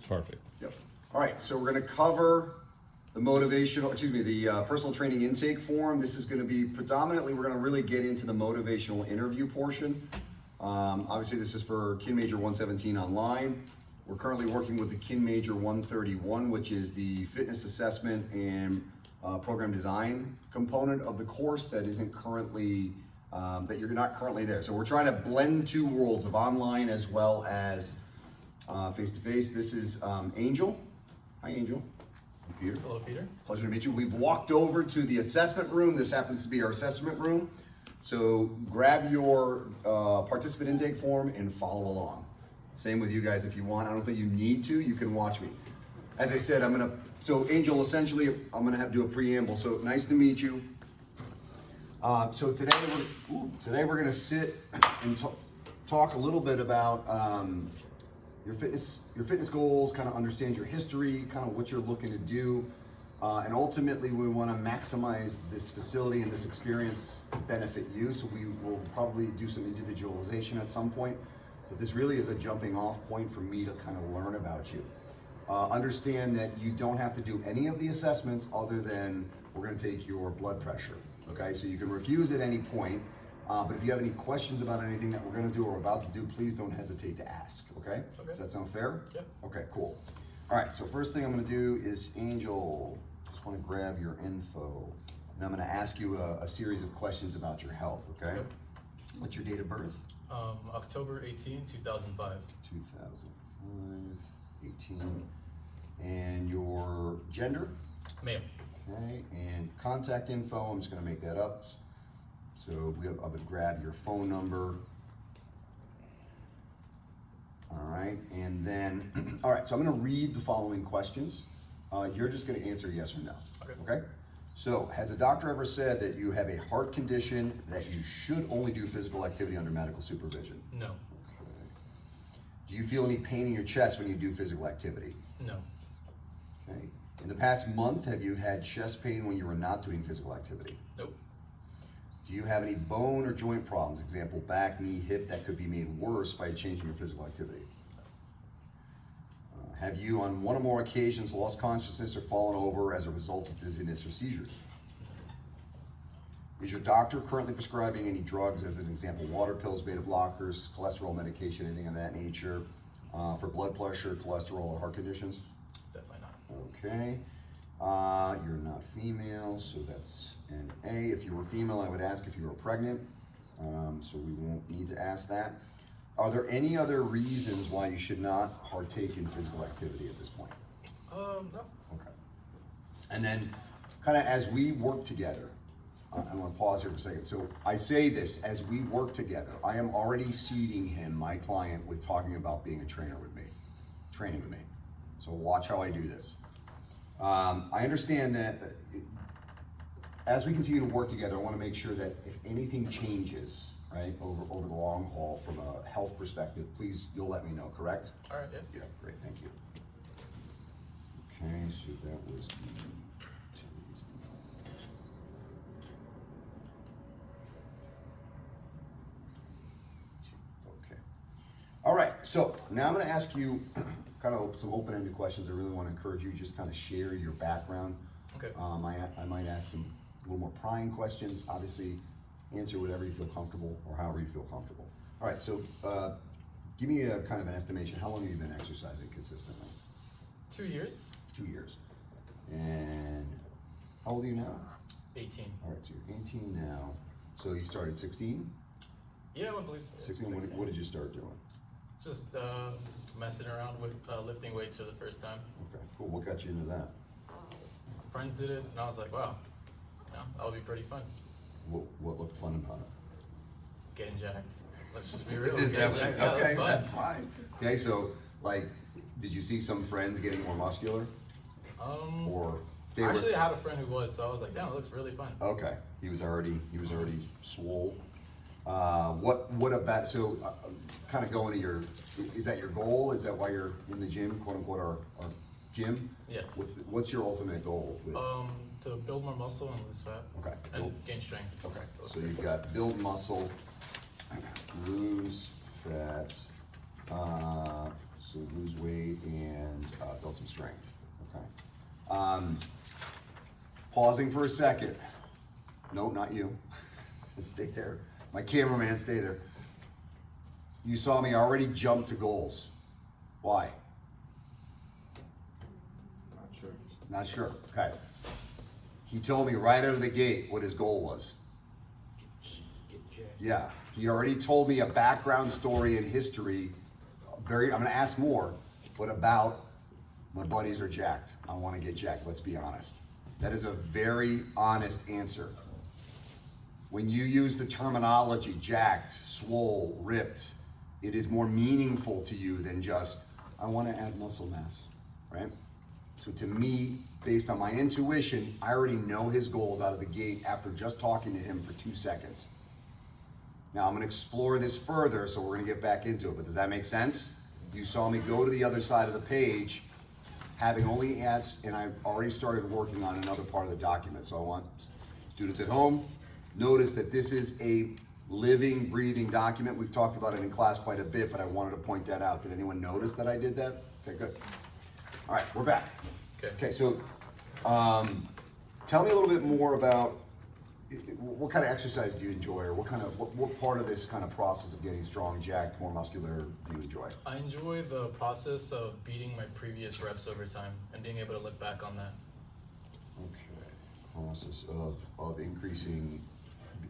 Perfect. Yep. All right, so we're going to cover the personal training intake form. This is going to be predominantly, we're going to really get into the motivational interview portion. Obviously, this is for Kin Major 117 online. We're currently working with the Kin Major 131, which is the fitness assessment and program design component of the course that isn't currently, that you're not currently there. So we're trying to blend two worlds of online as well as face-to-face. This is Angel. Hi, Angel. I'm Peter. Hello, Peter. Pleasure to meet you. We've walked over to the assessment room. This happens to be our assessment room. So grab your participant intake form and follow along. Same with you guys if you want. I don't think you need to. You can watch me. As I said, so Angel, essentially, I'm going to do a preamble. So nice to meet you. So today we're going to sit and talk a little bit about your fitness goals, kind of understand your history, kind of what you're looking to do. And ultimately, we want to maximize this facility and this experience to benefit you. So we will probably do some individualization at some point. But this really is a jumping off point for me to kind of learn about you. Understand that you don't have to do any of the assessments other than we're going to take your blood pressure. Okay, so you can refuse at any point. But if you have any questions about anything that we're going to do or about to do, please don't hesitate to ask. Okay? Does that sound fair? Yep. Okay, cool. All right, so first thing I'm going to do is, Angel, just want to grab your info. And I'm going to ask you a series of questions about your health, okay? Yep. What's your date of birth? October 18, 2005. 2005, 18. And your gender? Male. Okay, and contact info, I'm just going to make that up. So I'm going to grab your phone number. All right, and then, all right, so I'm going to read the following questions. You're just going to answer yes or no. Okay? So, has a doctor ever said that you have a heart condition that you should only do physical activity under medical supervision? No. Okay. Do you feel any pain in your chest when you do physical activity? No. Okay. In the past month, have you had chest pain when you were not doing physical activity? Nope. Do you have any bone or joint problems, example, back, knee, hip, that could be made worse by changing your physical activity? Have you, on one or more occasions, lost consciousness or fallen over as a result of dizziness or seizures? Is your doctor currently prescribing any drugs, as an example, water pills, beta blockers, cholesterol medication, anything of that nature, for blood pressure, cholesterol, or heart conditions? Definitely not. Okay. You're not female, so that's an A. If you were female, I would ask if you were pregnant, so we won't need to ask that. Are there any other reasons why you should not partake in physical activity at this point? No. Okay. And then, kind of as we work together, I'm going to pause here for a second. So I say this, as we work together, I am already seeding him, my client, with talking about being a trainer with me, training with me. So watch how I do this. I understand that as we continue to work together, I want to make sure that if anything changes, right, over the long haul from a health perspective, please, you'll let me know, correct? All right, yes. Yeah, great, thank you. Okay, so that was the... Okay. All right, so now I'm going to ask you kind of some open-ended questions. I really want to encourage you to just kind of share your background. Okay. I might ask some a little more prying questions. Obviously, answer whatever you feel comfortable or however you feel comfortable. All right, so give me a kind of an estimation. How long have you been exercising consistently? 2 years. 2 years. And how old are you now? 18. All right, so you're 18 now. So you started 16? Yeah, I believe so. 16, what did you start doing? Just messing around with lifting weights for the first time. Okay, cool. What got you into that? Friends did it, and I was like, wow, that would be pretty fun. What looked fun about it? Getting jacked. Let's just be real. Is that Getting jacked. okay? Yeah, That's fine. Okay, so like, did you see some friends getting more muscular? Or they actually, I had a friend who was, so I was like, damn, it looks really fun. Okay, he was already swole. What about, so kind of going to your, is that your goal? Is that why you're in the gym, quote unquote, our gym? Yes. What's your ultimate goal with? To build more muscle and lose fat. Okay. And gain strength. Okay, so you've got build muscle, lose fat, so lose weight, and build some strength. Okay. Pausing for a second. No, not you. Stay there. My cameraman, stay there. You saw me already jump to goals. Why? Not sure. Not sure. Okay. He told me right out of the gate what his goal was. Yeah. He already told me a background story and history. I'm going to ask more, but about my buddies are jacked. I want to get jacked. Let's be honest. That is a very honest answer. When you use the terminology jacked, swole, ripped, it is more meaningful to you than just, I want to add muscle mass, right? So to me, based on my intuition, I already know his goals out of the gate after just talking to him for 2 seconds. Now I'm gonna explore this further, so we're gonna get back into it, but does that make sense? You saw me go to the other side of the page, having only asked, and I already started working on another part of the document. So I want students at home, notice that this is a living, breathing document. We've talked about it in class quite a bit, but I wanted to point that out. Did anyone notice that I did that? Okay, good. All right, we're back. Okay, so tell me a little bit more about what kind of exercise do you enjoy, or what part of this kind of process of getting strong, jacked, more muscular do you enjoy? I enjoy the process of beating my previous reps over time and being able to look back on that. Okay, process of increasing,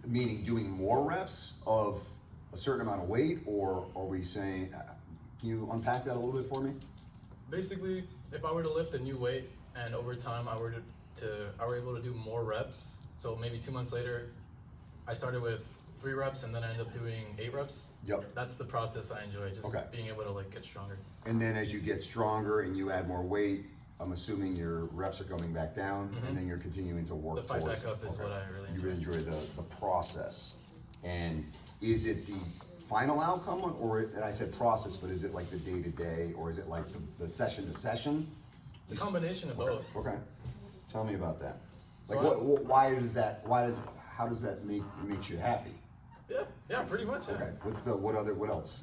meaning doing more reps of a certain amount of weight, or are we saying, can you unpack that a little bit for me? Basically, if I were to lift a new weight and over time I were able to do more reps, so maybe 2 months later, I started with 3 reps and then I ended up doing 8 reps. Yep. That's the process I enjoy, just being able to like get stronger. And then as you get stronger and you add more weight, I'm assuming your reps are coming back down, and then you're continuing to work The fight towards. back up is what I really enjoy. You really enjoy the process. And is it the final outcome, or and I said process, but is it like the day-to-day, or is it like the session-to-session? It's a combination of both. Okay. Tell me about that. Like, So how does that makes you happy? Yeah, pretty much. Yeah. Okay. What else?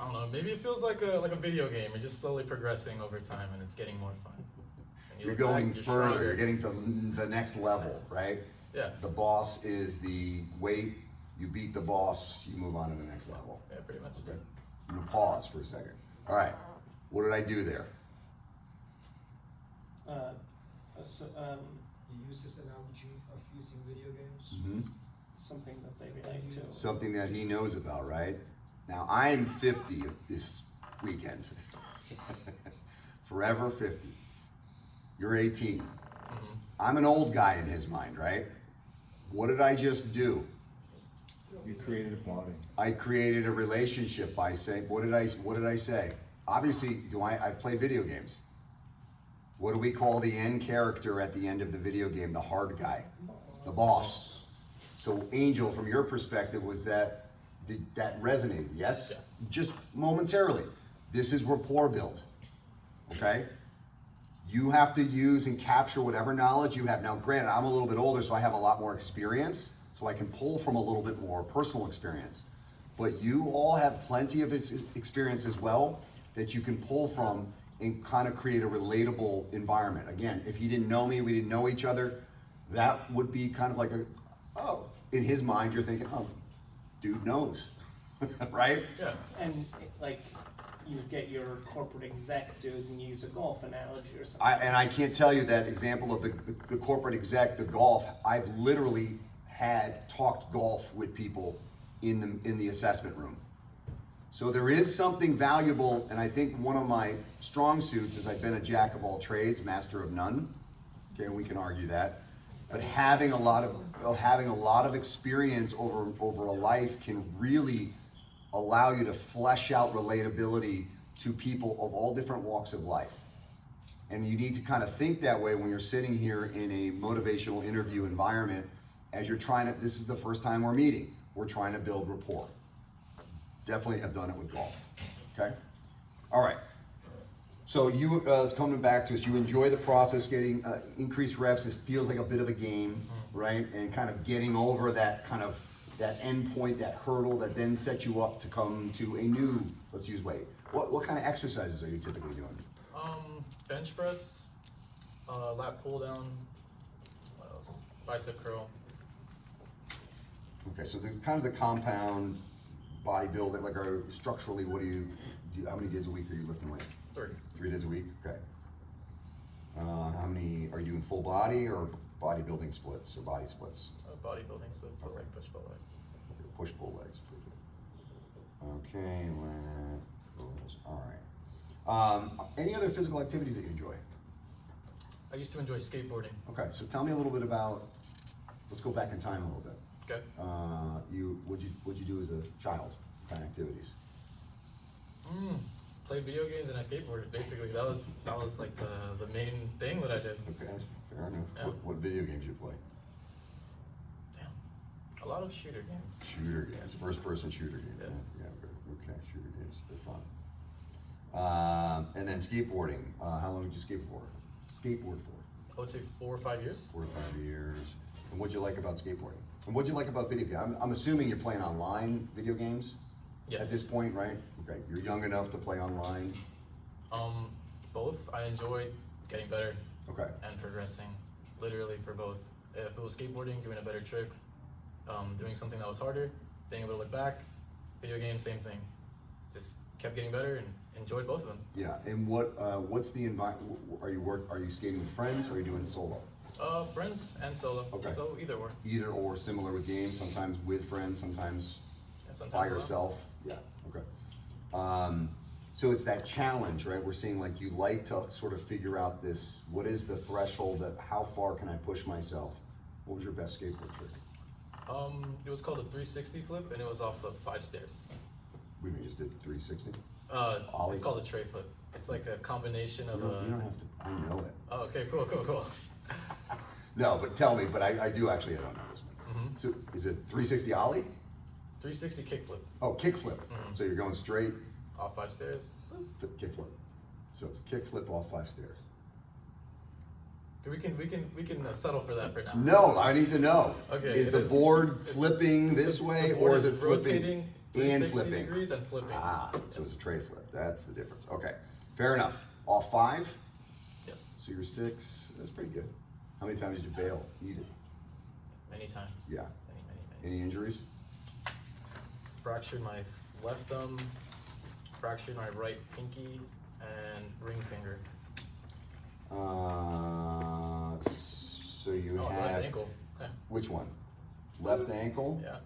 I don't know. Maybe it feels like a video game. You're just slowly progressing over time, and it's getting more fun. And You're look back, going you're further. stronger. You're getting to the next level, right? Yeah. The boss is the weight. You beat the boss. You move on to the next level. Yeah, pretty much. Okay. I'm gonna pause for a second. All right. What did I do there? You use this analogy of using video games. Mm-hmm. Something that they relate to. Something that he knows about, right? Now, I'm 50 this weekend. Forever 50. You're 18. Mm-hmm. I'm an old guy in his mind, right? What did I just do? You created a bonding. I created a relationship by saying, what did I say? Obviously, I've played video games. What do we call the end character at the end of the video game? The hard guy, the boss. So Angel, from your perspective, did that resonate? Yes? Yeah. Just momentarily. This is rapport build, okay? You have to use and capture whatever knowledge you have. Now, granted, I'm a little bit older, so I have a lot more experience, so I can pull from a little bit more personal experience. But you all have plenty of experience as well that you can pull from and kind of create a relatable environment. Again, if you didn't know me, we didn't know each other, that would be kind of like in his mind, you're thinking, oh, dude knows, right? Yeah. And like you get your corporate exec dude and use a golf analogy or something. I can't tell you that example of the corporate exec, the golf. I've literally talked golf with people in the assessment room. So there is something valuable, and I think one of my strong suits is I've been a jack of all trades, master of none. Okay, we can argue that. But having a lot of experience over a life can really allow you to flesh out relatability to people of all different walks of life. And you need to kind of think that way when you're sitting here in a motivational interview environment as you're this is the first time we're meeting. We're trying to build rapport. Definitely have done it with golf, okay? All right, so it's coming back to us. You enjoy the process, getting increased reps. It feels like a bit of a game, right? And kind of getting over that end point, that hurdle that then sets you up to come to a new, let's use weight. What kind of exercises are you typically doing? bench press, lat pull down, what else? Bicep curl. Okay, so there's kind of the compound bodybuilding, like structurally, what do you, how many days a week are you lifting weights? 3. 3 days a week, okay. How many, are you doing full body or bodybuilding splits or body splits? Bodybuilding splits, so Okay. like push pull legs. Okay, push pull legs. Okay, lat pulls, all right. Any other physical activities that you enjoy? I used to enjoy skateboarding. Okay, so tell me a little bit about, let's go back in time a little bit. Okay. What'd you do as a child? What kind of activities? Played video games and I skateboarded. Basically, that was like the main thing that I did. Okay, that's fair enough. Yeah. What video games you play? Damn, a lot of shooter games. Shooter games, first person shooter games. Yes. Yeah, okay, shooter games, they're fun. And then skateboarding. How long did you skateboard for? I would say 4 or 5 years. 4 to 5 years. And what'd you like about skateboarding? And what'd you like about video games? I'm assuming you're playing online video games Yes. at this point, right? Okay, you're young enough to play online. Both. I enjoyed getting better Okay. and progressing. Literally for both. If it was skateboarding, doing a better trick, doing something that was harder, being able to look back. Video games, same thing. Just kept getting better and enjoyed both of them. Yeah, and what's the environment? Are you skating with friends or are you doing solo? Friends and solo. Okay. So either or. Either or, similar with games, sometimes with friends, sometimes Yeah, sometimes by alone. yourself. Yeah, okay. So it's that challenge, right? We're seeing like you like to sort of figure out this, what is the threshold that, how far can I push myself? What was your best skateboard trick? It was called a 360 flip and it was off of 5 stairs. We just did 360? It's called a tray flip. It's like a combination of You don't have to, I know it. Oh, okay, cool. No, but tell me, but I do actually, I don't know this one. Mhm. So is it 360 ollie? 360 kick flip Oh, kick flip. Mhm. So you're going straight, off 5 stairs. kick flip. So it's a kick flip off 5 stairs. We can settle for that for now. No, I need to know. Okay, Is it the is- board it's- flipping this way The board or is it flipping rotating and 360 flipping? degrees and flipping? Ah, so Yes. it's a tray flip. That's the difference. Okay, fair enough. Off 5, Yes, so you're 6. That's pretty good. How many times did you bail? Eat it. many times. Yeah. Many. Any injuries? Fractured my left thumb, fractured my right pinky, and ring finger. So you Oh, have left ankle. Yeah. which one? Left ankle, Yeah.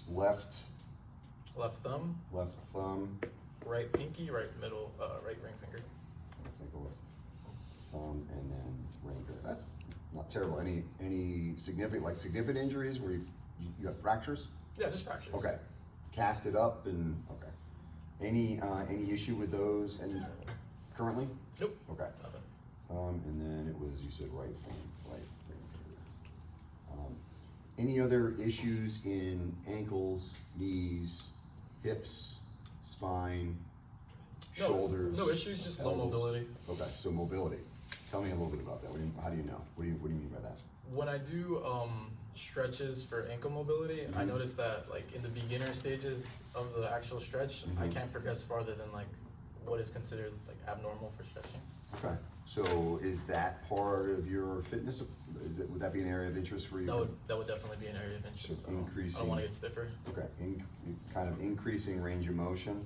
left Left thumb, thumb, right pinky, right middle, right ring finger. left ankle, left thumb, and then ring finger. That's not terrible. Any significant injuries where you have fractures? Yeah, just fractures. Okay, cast it up and okay. Any issue with those and currently? Nope. Okay. Nothing. And then it was, you said right ring finger. Any other issues in ankles, knees, hips, spine, shoulders? No issues, just low elbows? mobility. Okay, so mobility. Tell me a little bit about that. How do you know? What do you mean by that? When I do stretches for ankle mobility, I notice that like in the beginner stages of the actual stretch, I can't progress farther than like what is considered like abnormal for stretching. Okay, so is that part of your fitness? Would that be an area of interest for you? That would definitely be an area of interest. So I increasing- don't want to get stiffer. Okay, kind of increasing range of motion.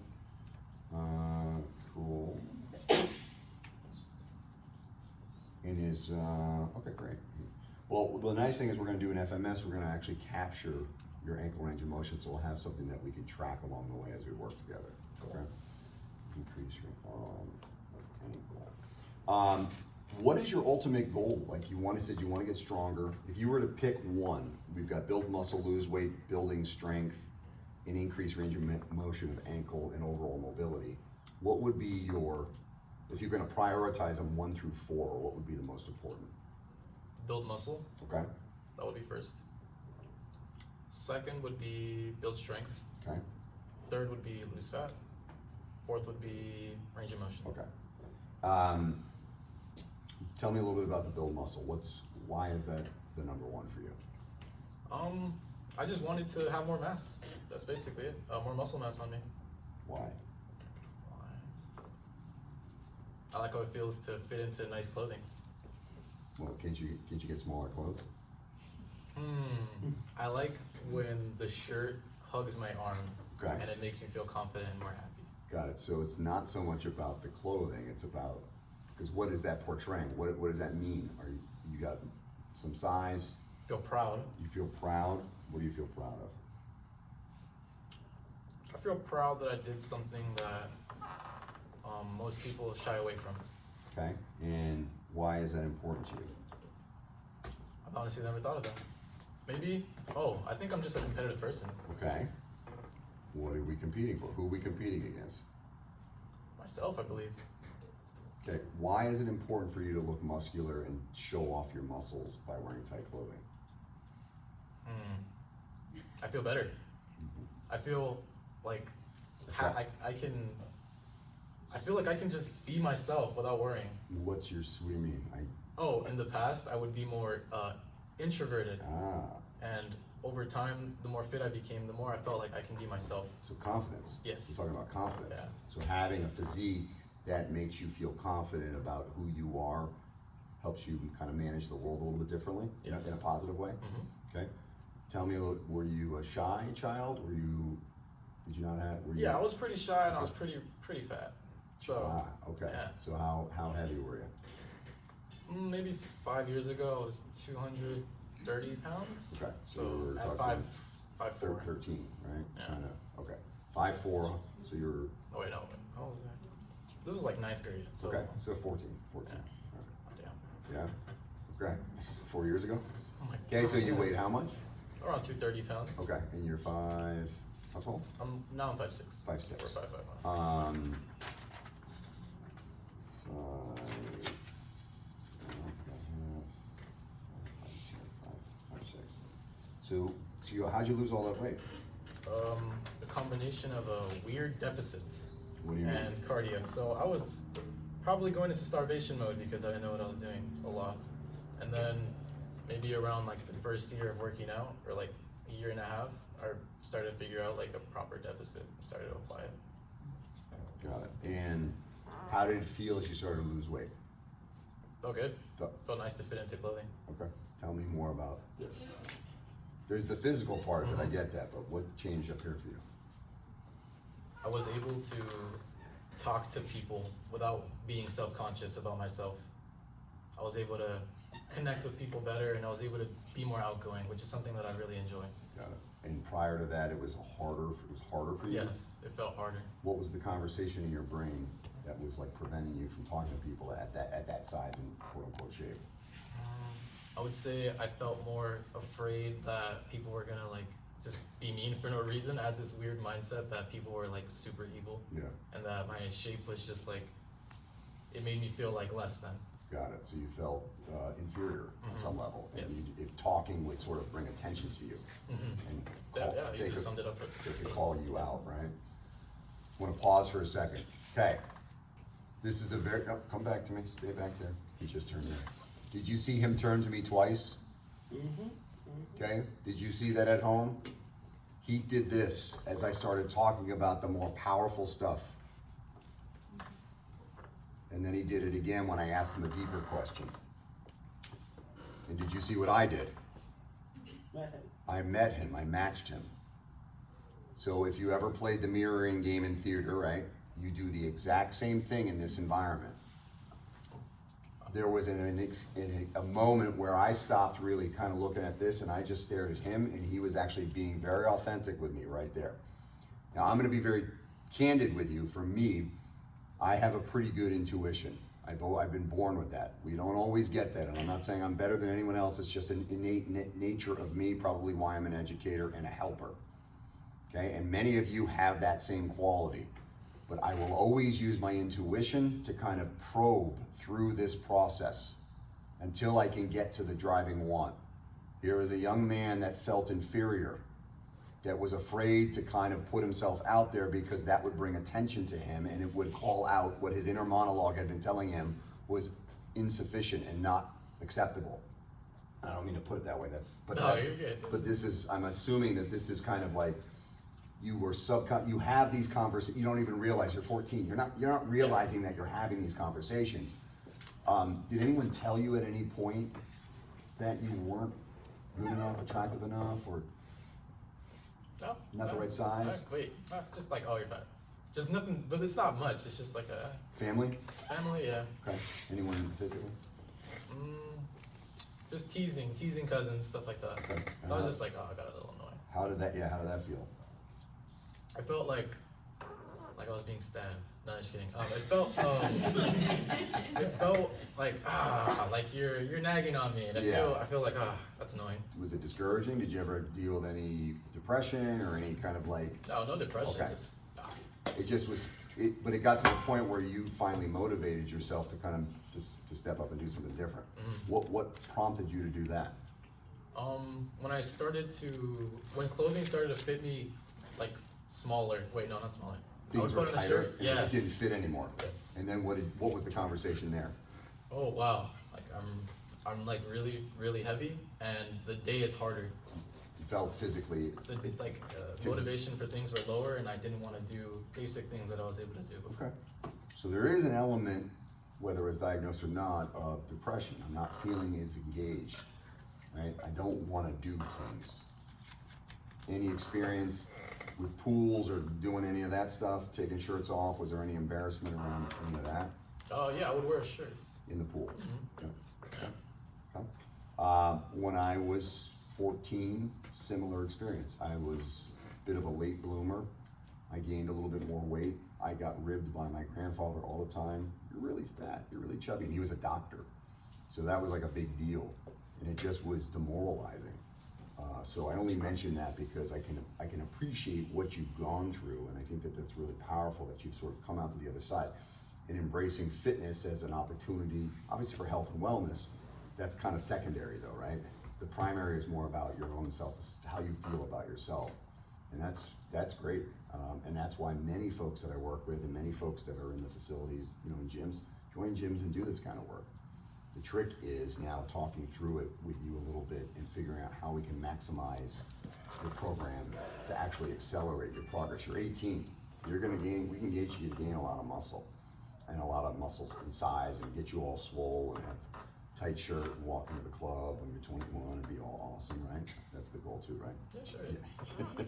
Cool. And is, okay, great. Well, the nice thing is we're gonna do an FMS, we're gonna actually capture your ankle range of motion, so we'll have something that we can track along the way as we work together, okay? Increase your arm of ankle. What is your ultimate goal? Like you said you want to get stronger. If you were to pick one, we've got build muscle, lose weight, building strength, and increase range of motion of ankle and overall mobility. What would be if you're going to prioritize them 1 through 4, what would be the most important? Build muscle. Okay. That would be first. Second would be build strength. Okay. Third would be lose fat. Fourth would be range of motion. Okay. Tell me a little bit about the build muscle. Why is that the number 1 for you? I just wanted to have more mass. That's basically it. More muscle mass on me. Why? I like how it feels to fit into nice clothing. Well, can't you get smaller clothes? I like when the shirt hugs my arm Okay. and it makes me feel confident and more happy. Got it. So it's not so much about the clothing, it's about, because what is that portraying? What does that mean? Are you got some size? Feel proud. You feel proud? What do you feel proud of? I feel proud that I did something that most people shy away from. Okay. And why is that important to you? I've honestly never thought of that. Maybe, I think I'm just a competitive person. Okay. What are we competing for? Who are we competing against? Myself, I believe. Okay. Why is it important for you to look muscular and show off your muscles by wearing tight clothing? I feel better. I feel like I feel like I can just be myself without worrying. What do you mean? In the past, I would be more introverted. Ah, And over time, the more fit I became, the more I felt like I can be myself. so confidence. Yes. We're talking about confidence. Yeah. So having a physique that makes you feel confident about who you are helps you kind of manage the world a little bit differently in Yes. a positive way. Okay. Tell me a little, were you a shy child? Did you not have, were you? Yeah, I was pretty shy and I was pretty fat. So Okay. yeah. So how heavy were you? maybe 5 years ago, I was 230 pounds. Okay. So we're at talking 5'4". 13, right? Yeah. Kind of. Okay. 5'4". So you're Oh wait, no. How old was I? This was like 9th grade. So okay. So 14. Yeah. Okay. Damn. Yeah. Okay. 4 years ago. Oh my Okay. So God. you weighed how much? Around 230 pounds. Okay. And you're how tall? Now I'm 5'6". 5'6". Or 5'5". Um, so how'd you lose all that weight? A combination of a weird deficit What do you mean? and cardio. So I was probably going into starvation mode because I didn't know what I was doing a lot. And then maybe around like the first year of working out, or like a year and a half, I started to figure out like a proper deficit and started to apply it. Got it. And how did it feel as you started to lose weight? Felt good. Felt- Felt nice to fit into clothing. Okay. Tell me more about this. There's the physical part of it, I get that, but what changed up here for you? I was able to talk to people without being self-conscious about myself. I was able to connect with people better, and I was able to be more outgoing, which is something that I really enjoy. Got it. And prior to that, it was harder for you? Yes, it felt harder. What was the conversation in your brain that was like preventing you from talking to people at that size and quote unquote shape? I would say I felt more afraid that people were gonna like just be mean for no reason. I had this weird mindset that people were like super evil, Yeah. and that my shape was just like, it made me feel like less than. Got it. So you felt inferior on some level, and Yes. if talking would sort of bring attention to you, and Yeah, you they just summed it up. they could call you out, right? I want to pause for a second. Okay. This is a very, come back to me, stay back there. He just turned in. Did you see him turn to me twice? Okay. Did you see that at home? He did this as I started talking about the more powerful stuff. And then he did it again when I asked him a deeper question. And did you see what I did? I met him, I matched him. So if you ever played the mirroring game in theater, right? You do the exact same thing in this environment. There was a moment where I stopped really kind of looking at this, and I just stared at him, and he was actually being very authentic with me right there. Now I'm gonna be very candid with you. For me, I have a pretty good intuition. I've been born with that. We don't always get that, and I'm not saying I'm better than anyone else. It's just an innate nature of me, probably why I'm an educator and a helper. Okay, and many of you have that same quality. But I will always use my intuition to kind of probe through this process until I can get to the driving want. Here is a young man that felt inferior, that was afraid to kind of put himself out there because that would bring attention to him and it would call out what his inner monologue had been telling him was insufficient and not acceptable. I don't mean to put it that way, No, you're good. but this is, I'm assuming that this is kind of like you were you have these conversations, you don't even realize you're 14. You're not realizing that you're having these conversations. Did anyone tell you at any point that you weren't good enough, attractive enough, or No. not no. the right size? Wait, just like, oh, you're fat. Just nothing, but it's not much. It's just like a Family? family, yeah. Okay. Anyone in particular? Just teasing cousins, stuff like that. Okay. So I was just like, oh, I got a little annoying. How did that feel? I felt like I was being stabbed. No, just kidding. It felt like you're nagging on me, and I feel like that's annoying. Was it discouraging? Did you ever deal with any depression or any kind of like? No depression. Okay. Just It just was, but it got to the point where you finally motivated yourself to kind of to step up and do something different. Mm-hmm. What prompted you to do that? When clothing started to fit me like smaller. Wait, no, not smaller. I Things was were putting a tighter. shirt. And Yes. it didn't fit anymore. Yes. And then what was the conversation there? Oh wow! Like I'm like really really heavy, and the day is harder. You felt physically. Motivation for things were lower, and I didn't want to do basic things that I was able to do before. Okay. So there is an element, whether it's diagnosed or not, of depression. I'm not feeling as engaged, right? I don't want to do things. Any experience with pools or doing any of that stuff, taking shirts off? Was there any embarrassment around any of that Oh yeah, I would wear a shirt. in the pool? Mm-hmm. Yeah. Okay. When I was 14, similar experience. I was a bit of a late bloomer. I gained a little bit more weight. I got ribbed by my grandfather all the time. You're really fat, you're really chubby. And he was a doctor. So that was like a big deal. And it just was demoralizing. So I only mention that because I can appreciate what you've gone through. And I think that that's really powerful that you've sort of come out to the other side. And embracing fitness as an opportunity, obviously for health and wellness, that's kind of secondary though, right? The primary is more about your own self, how you feel about yourself. And that's great. And that's why many folks that I work with and many folks that are in the facilities, in gyms, join gyms and do this kind of work. The trick is now talking through it with you a little bit and figuring out how we can maximize your program to actually accelerate your progress. You're 18, we can get you to gain a lot of muscle and a lot of muscles and size and get you all swole and have tight shirt and walk into the club when you're 21 and be all awesome, right? That's the goal too, right? Yeah, sure.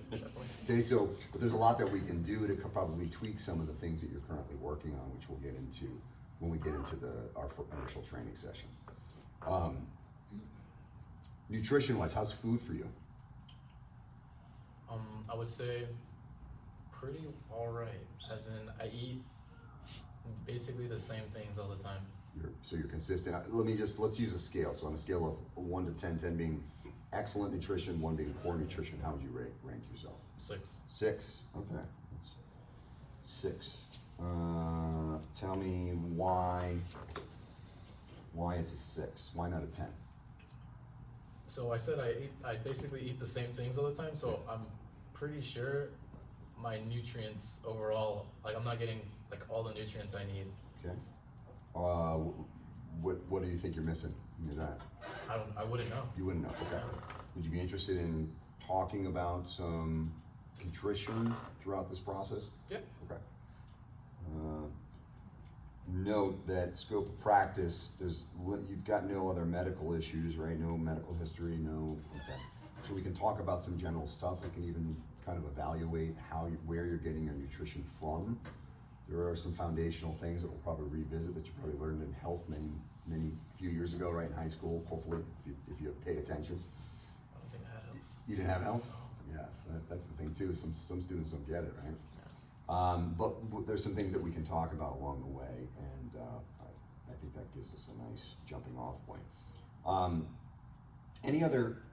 Definitely. Okay, so but there's a lot that we can do to probably tweak some of the things that you're currently working on, which we'll get into when we get into our initial training session. Nutrition-wise, how's food for you? I would say pretty alright. As in, I eat basically the same things all the time. You're consistent. Let's use a scale. So on a scale of 1 to 10, 10 being excellent nutrition, 1 being poor nutrition, how would you rank yourself? 6. 6. Okay. That's 6. Tell me why it's a 6. Why not a 10? So I said I basically eat the same things all the time. So I'm pretty sure my nutrients overall, like I'm not getting like all the nutrients I need. Okay. What do you think you're missing in your diet? I wouldn't know. You wouldn't know. Okay. Would you be interested in talking about some nutrition throughout this process? Yeah. Okay. Note that scope of practice, you've got no other medical issues, right? No medical history, no. Okay. So we can talk about some general stuff. We can even kind of evaluate where you're getting your nutrition from. There are some foundational things that we'll probably revisit that you probably learned in health many few years ago, right, in high school, hopefully, if you paid attention. I don't think I had health. You didn't have health? Yeah, so that's the thing too. Some students don't get it, right? But there's some things that we can talk about along the way, and I think that gives us a nice jumping off point. Any other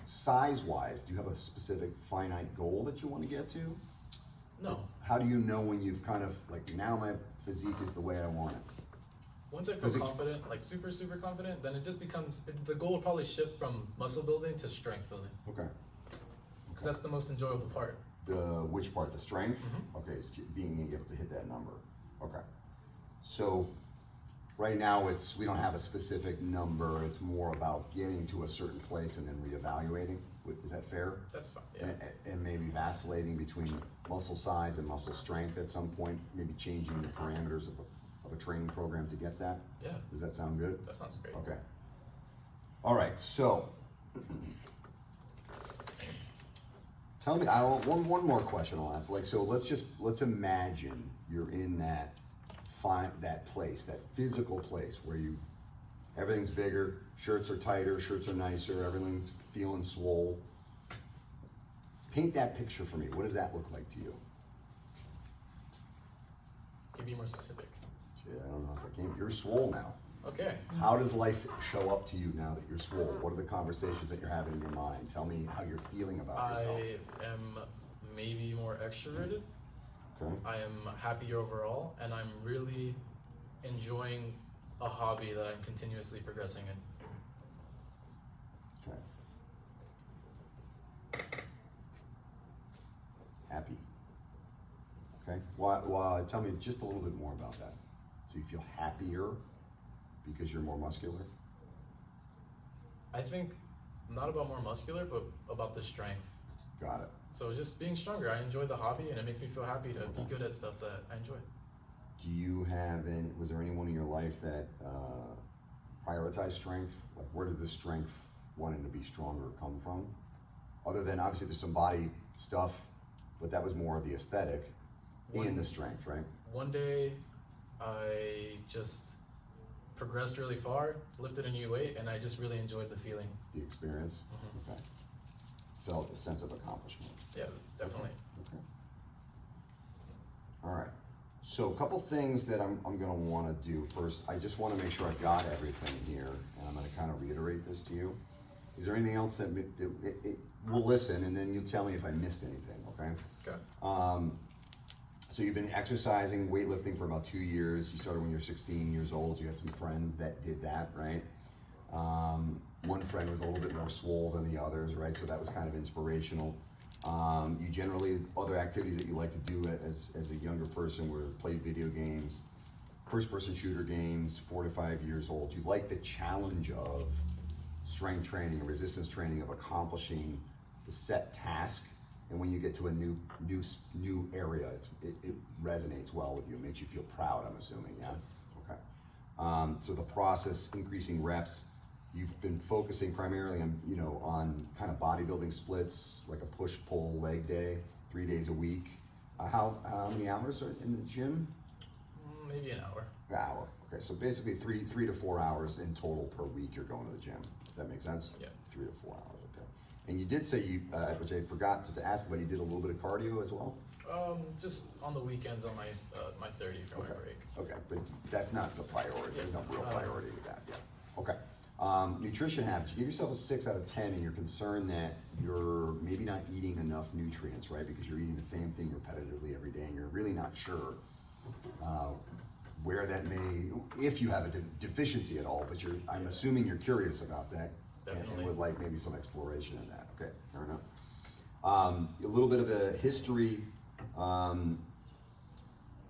size-wise, do you have a specific finite goal that you want to get to? No. How do you know when you've kind of, like, now my physique is the way I want it? Once I feel confident, like super confident, then it just becomes, the goal will probably shift from muscle building to strength building. Okay. Because that's the most enjoyable part. Which part? The strength? Mm-hmm. Okay, it's being able to hit that number. Okay. So right now we don't have a specific number. It's more about getting to a certain place and then reevaluating. Is that fair? That's fine. Yeah. And maybe vacillating between muscle size and muscle strength at some point, maybe changing the parameters of a training program to get that? Yeah. Does that sound good? That sounds great. Okay. All right, so tell me, one more question I'll ask. Like, so let's imagine you're in that place, that physical place where everything's bigger, shirts are tighter, shirts are nicer, everything's feeling swole. Paint that picture for me. What does that look like to you? Can you be more specific? Gee, I don't know if I can. You're swole now. Okay. How does life show up to you now that you're swole? What are the conversations that you're having in your mind? Tell me how you're feeling about yourself. I am maybe more extroverted. Okay. I am happier overall, and I'm really enjoying a hobby that I'm continuously progressing in. Okay. Happy. Okay. Well, tell me just a little bit more about that. So you feel happier because you're more muscular? I think not about more muscular, but about the strength. Got it. So just being stronger, I enjoy the hobby, and it makes me feel happy to be good at stuff that I enjoy. Do you have was there anyone in your life that prioritized strength? Like, where did the strength wanting to be stronger come from? Other than, obviously, there's some body stuff, but that was more the aesthetic and the strength, right? One day, I just progressed really far, lifted a new weight, and I just really enjoyed the feeling. The experience? Okay. Felt a sense of accomplishment. Yeah, definitely. Okay. All right. So a couple things that I'm going to want to do. First, I just want to make sure I've got everything here, and I'm going to kind of reiterate this to you. Is there anything else that we'll listen, and then you tell me if I missed anything, okay? Okay. So you've been exercising, weightlifting for about 2 years. You started when you were 16 years old. You had some friends that did that, right? One friend was a little bit more swole than the others, right? So that was kind of inspirational. You generally, other activities that you like to do as a younger person were play video games, first-person shooter games, 4 to 5 years old. You like the challenge of strength training and resistance training, of accomplishing the set task. And when you get to a new area, it resonates well with you. It makes you feel proud, I'm assuming, yeah? Yes. Okay. So the process, increasing reps, you've been focusing primarily on, on kind of bodybuilding splits, like a push-pull leg day, 3 days a week. How many hours are in the gym? Maybe an hour. An hour. Okay, so basically 3 to 4 hours in total per week you're going to the gym. Does that make sense? Yeah. 3 to 4 hours, okay. And you did say which I forgot to ask about, you did a little bit of cardio as well? Just on the weekends on my 30 for my break. Okay, but that's not the priority. There's no real priority with that, yeah. Okay. Nutrition habits. You give yourself a 6 out of 10 and you're concerned that you're maybe not eating enough nutrients, right? Because you're eating the same thing repetitively every day and you're really not sure where that may, if you have a deficiency at all, but I'm assuming you're curious about that. Definitely. And would like maybe some exploration in that. Okay, fair enough. A little bit of a history.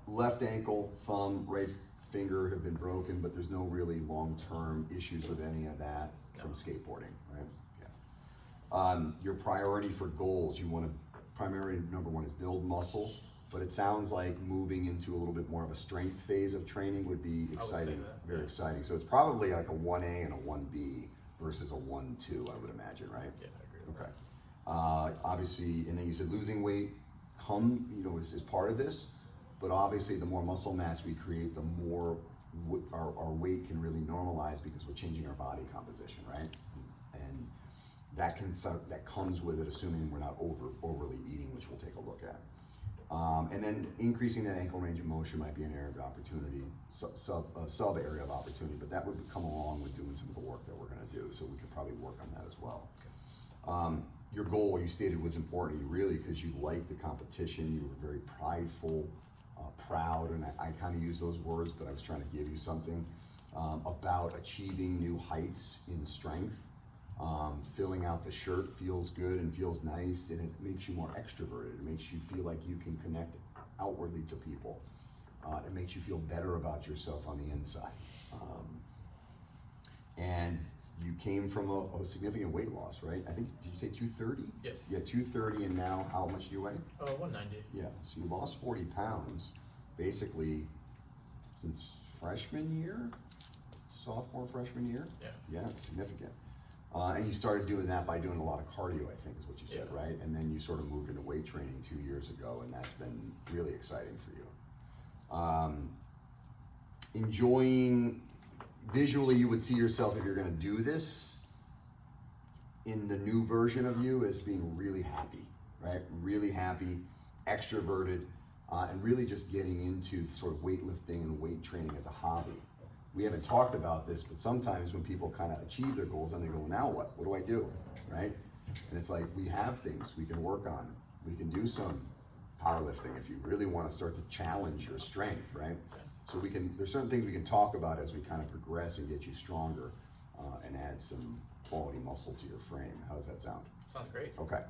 Left ankle, thumb, right finger have been broken, but there's no really long-term issues with any of that from skateboarding, right? Yeah. Your priority for goals, you want to, primary number one is build muscle, but it sounds like moving into a little bit more of a strength phase of training would be exciting, very exciting. So it's probably like a 1A and a 1B versus a 1-2, I would imagine, right? Yeah, I agree with that. Obviously, and then you said losing weight is part of this, but obviously the more muscle mass we create, the more our weight can really normalize because we're changing our body composition, right? And that comes with it, assuming we're not overly eating, which we'll take a look at. And then increasing that ankle range of motion might be an area of opportunity, sub area of opportunity, but that would come along with doing some of the work that we're going to do, so we could probably work on that as well. Okay. Your goal, you stated, was important to you, really, because you liked the competition, you were very prideful, proud, and I kind of use those words, but I was trying to give you something about achieving new heights in strength. Filling out the shirt feels good and feels nice, and it makes you more extroverted. It makes you feel like you can connect outwardly to people. It makes you feel better about yourself on the inside. And you came from a significant weight loss, right? I think, did you say 230? Yes. Yeah, 230, and now how much do you weigh? 190. Yeah, so you lost 40 pounds, basically, since freshman year? Sophomore, freshman year? Yeah. Yeah, significant. And you started doing that by doing a lot of cardio, I think is what you said, Yeah. right? And then you sort of moved into weight training 2 years ago, and that's been really exciting for you. Enjoying, visually you would see yourself, if you're gonna do this, in the new version of you as being really happy, right? Really happy, extroverted, and really just getting into sort of weightlifting and weight training as a hobby. We haven't talked about this, but sometimes when people kind of achieve their goals, then they go, now what? What do I do, right? And it's like, we have things we can work on. We can do some powerlifting if you really want to start to challenge your strength, right? So there's certain things we can talk about as we kind of progress and get you stronger and add some quality muscle to your frame. How does that sound? Sounds great. Okay.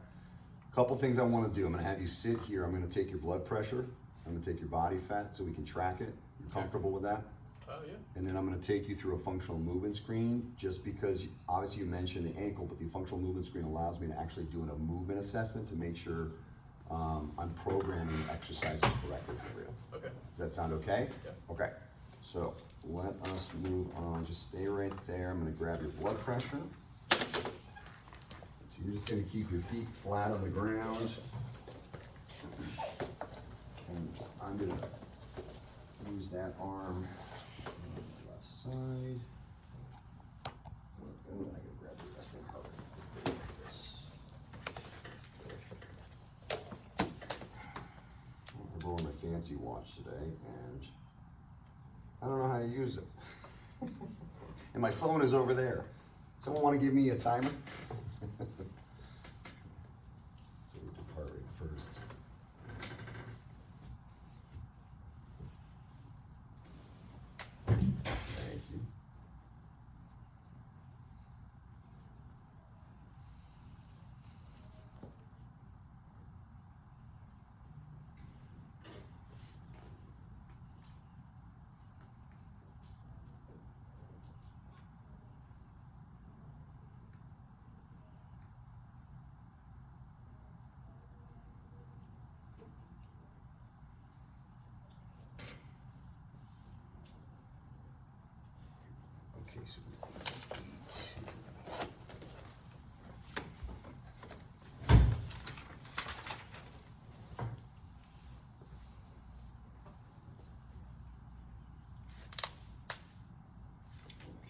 Couple things I want to do. I'm going to have you sit here. I'm going to take your blood pressure. I'm going to take your body fat so we can track it. You're comfortable with that? Oh, yeah. And then I'm going to take you through a functional movement screen, just because obviously you mentioned the ankle, but the functional movement screen allows me to actually do a movement assessment to make sure I'm programming exercises correctly for you. Okay. Does that sound okay? Yeah. Okay. So let us move on. Just stay right there. I'm going to grab your blood pressure. So you're just going to keep your feet flat on the ground. And I'm going to use that arm on the left side. And then I can grab the resting heart rate like this. I borrowed my fancy watch today, and I don't know how to use it. And my phone is over there. Someone want to give me a timer? So we do heart rate first. Thank you. Okay, so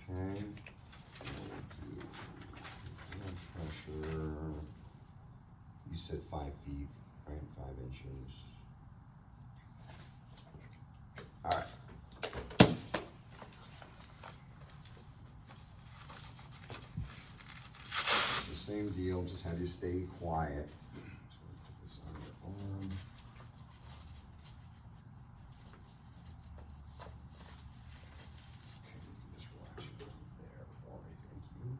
okay, we'll do blood pressure. You said 5 feet, right? 5 inches. All right. So same deal, just have you stay quiet. So we'll put this on your arm. Okay, you can just relax your arm there for me, thank you.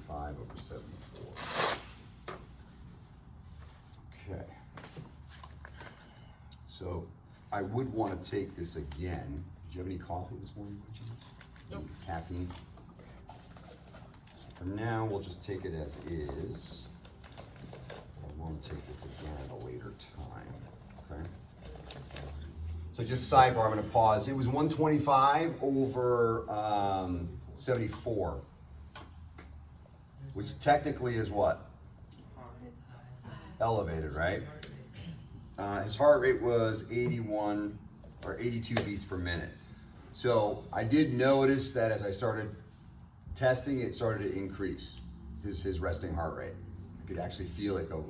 .25 over 74. Okay. So I would want to take this again. Did you have any coffee this morning, by chance? Nope. Caffeine? So for now, we'll just take it as is. I want to take this again at a later time. So just sidebar, I'm gonna pause. It was 125 over 74, which technically is what? Elevated, right? His heart rate was 81 or 82 beats per minute. So I did notice that as I started testing, it started to increase his resting heart rate. I could actually feel it go,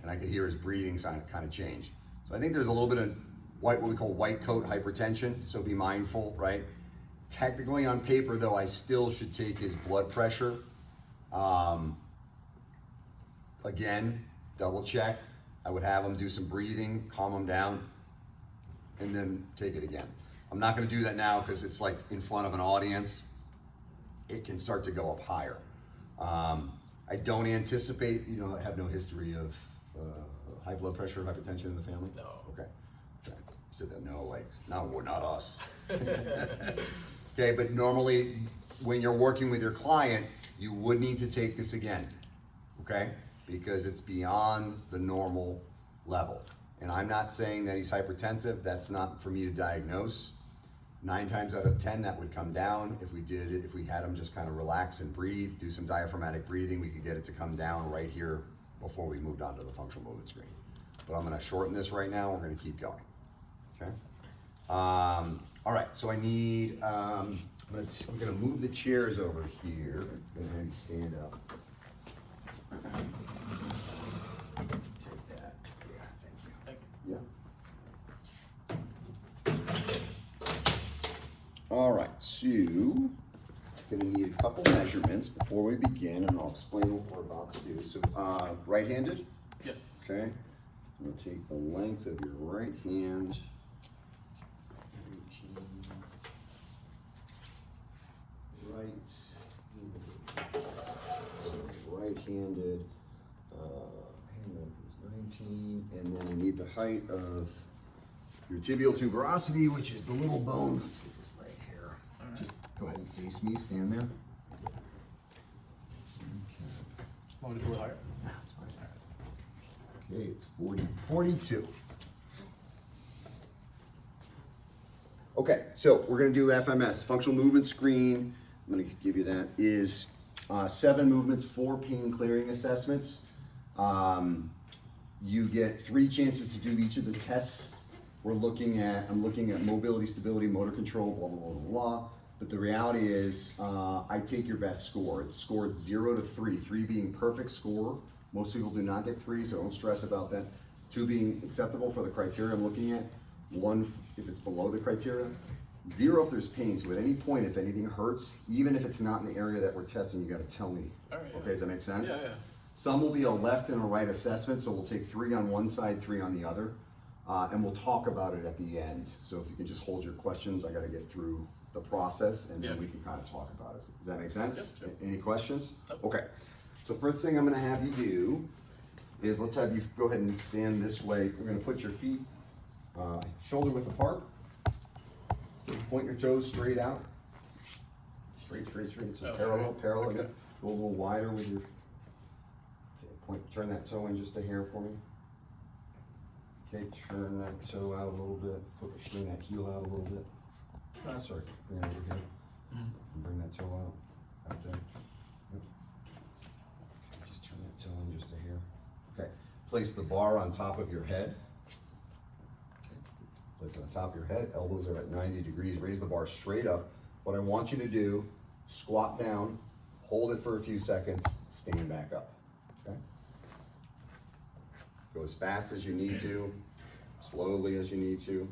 and I could hear his breathing kind of change. So I think there's a little bit of what we call white coat hypertension, so be mindful, right? Technically on paper though, I still should take his blood pressure. Again, double check. I would have him do some breathing, calm him down, and then take it again. I'm not gonna do that now because it's like in front of an audience. It can start to go up higher. I don't anticipate, I have no history of high blood pressure, hypertension in the family? No. Okay. You said that, no, like, no, we're not us. Okay, but normally when you're working with your client, you would need to take this again, okay? Because it's beyond the normal level. And I'm not saying that he's hypertensive, that's not for me to diagnose. 9 times out of 10, that would come down. If we had him just kind of relax and breathe, do some diaphragmatic breathing, we could get it to come down right here before we moved on to the functional movement screen. But I'm gonna shorten this right now, we're gonna keep going, okay? All right, so I need, I'm gonna move the chairs over here. Go ahead and stand up. Take that. Yeah, thank you. Yeah. All right, so gonna need a couple measurements before we begin, and I'll explain what we're about to do. So, right-handed? Yes. Okay. I'm gonna take the length of your right hand. 18. Right. So right-handed. Hand length is 19, and then I need the height of your tibial tuberosity, which is the little bone. Let's get this leg here. Just go ahead and face me. Stand there. Okay. Want me to pull it higher? That's fine. Okay, it's 42. Okay, so we're gonna do FMS, functional movement screen. I'm gonna give you that, is 7 movements, 4 pain clearing assessments. You get 3 chances to do each of the tests. I'm looking at mobility, stability, motor control, blah, blah, blah, blah, blah. But the reality is, I take your best score. It's scored 0 to 3, 3 being perfect score. Most people do not get 3, so don't stress about that. 2 being acceptable for the criteria I'm looking at. 1 if it's below the criteria. 0 if there's pain. So at any point, if anything hurts, even if it's not in the area that we're testing, you gotta tell me. All right, Okay, does that make sense? Yeah. Some will be a left and a right assessment, so we'll take 3 on one side, 3 on the other. And we'll talk about it at the end. So if you can just hold your questions, I gotta get through the process, and then we can kind of talk about it. Does that make sense? Yep. Any questions? Nope. Okay. So first thing I'm gonna have you do is, let's have you go ahead and stand this way. We're gonna put your feet shoulder width apart. Point your toes straight out. Straight. So parallel. Okay. Go a little wider with your, okay, turn that toe in just a hair for me. Okay, turn that toe out a little bit. Bring that heel out a little bit. Sorry, bring it over here. And bring that toe out there. Yep. Okay, just turn that toe in just a hair. Okay, place the bar on top of your head. Place it on top of your head, elbows are at 90 degrees, raise the bar straight up. What I want you to do, squat down, hold it for a few seconds, stand back up, okay? Go as fast as you need to, slowly as you need to.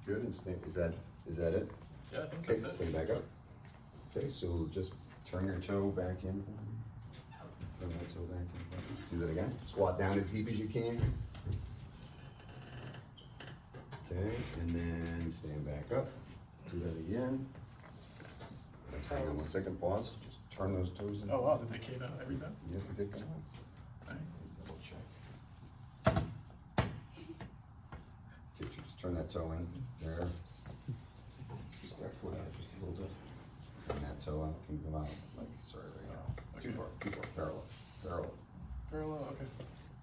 Good, and stand, is that it? Yeah, I think Okay, that's it. stand back up. Okay, so just turn your toe back in. Turn that toe back in. Do that again. Squat down as deep as you can. Okay, and then stand back up. Let's do that again. Hang on 1 second, pause. Just turn those toes in. Oh wow, did they cave out every time? Yeah, we did come out. Alright. Double check. Okay, just turn that toe in there. Step foot out just a little bit. And that toe out can come out like, sorry, right now. Too far. Parallel. Okay.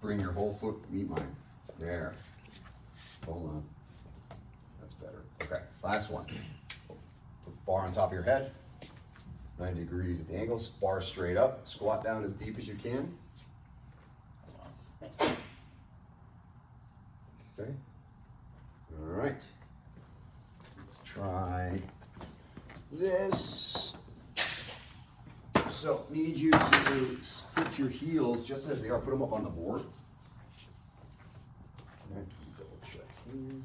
Bring your whole foot, meet mine. There. Hold on. better. Okay, last one. Put the bar on top of your head, 90 degrees at the angle, bar straight up, squat down as deep as you can. Okay, all right. Let's try this. So, need you to put your heels just as they are, put them up on the board. Okay, double check here.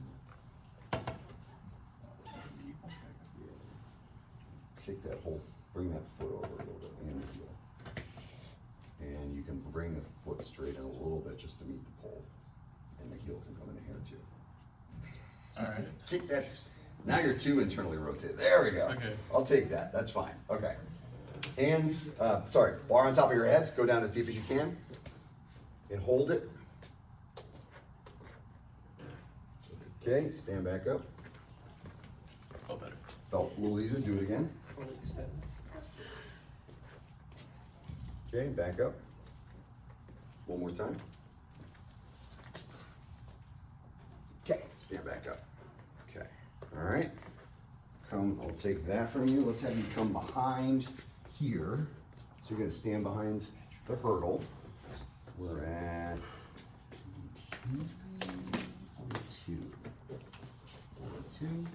Kick that whole, bring that foot over a little bit and the heel. And you can bring the foot straight in a little bit just to meet the pole. And the heel can come in here too. Alright. Kick that. Now you're too internally rotated. There we go. Okay. I'll take that. That's fine. Okay. Hands, bar on top of your head. Go down as deep as you can. And hold it. Okay, stand back up. Oh, better. Felt a little easier. Do it again. Fully extend. Okay, back up. One more time. Okay, stand back up. Okay, all right. Come, I'll take that from you. Let's have you come behind here. So you're gonna stand behind the hurdle. We're at 42. 42.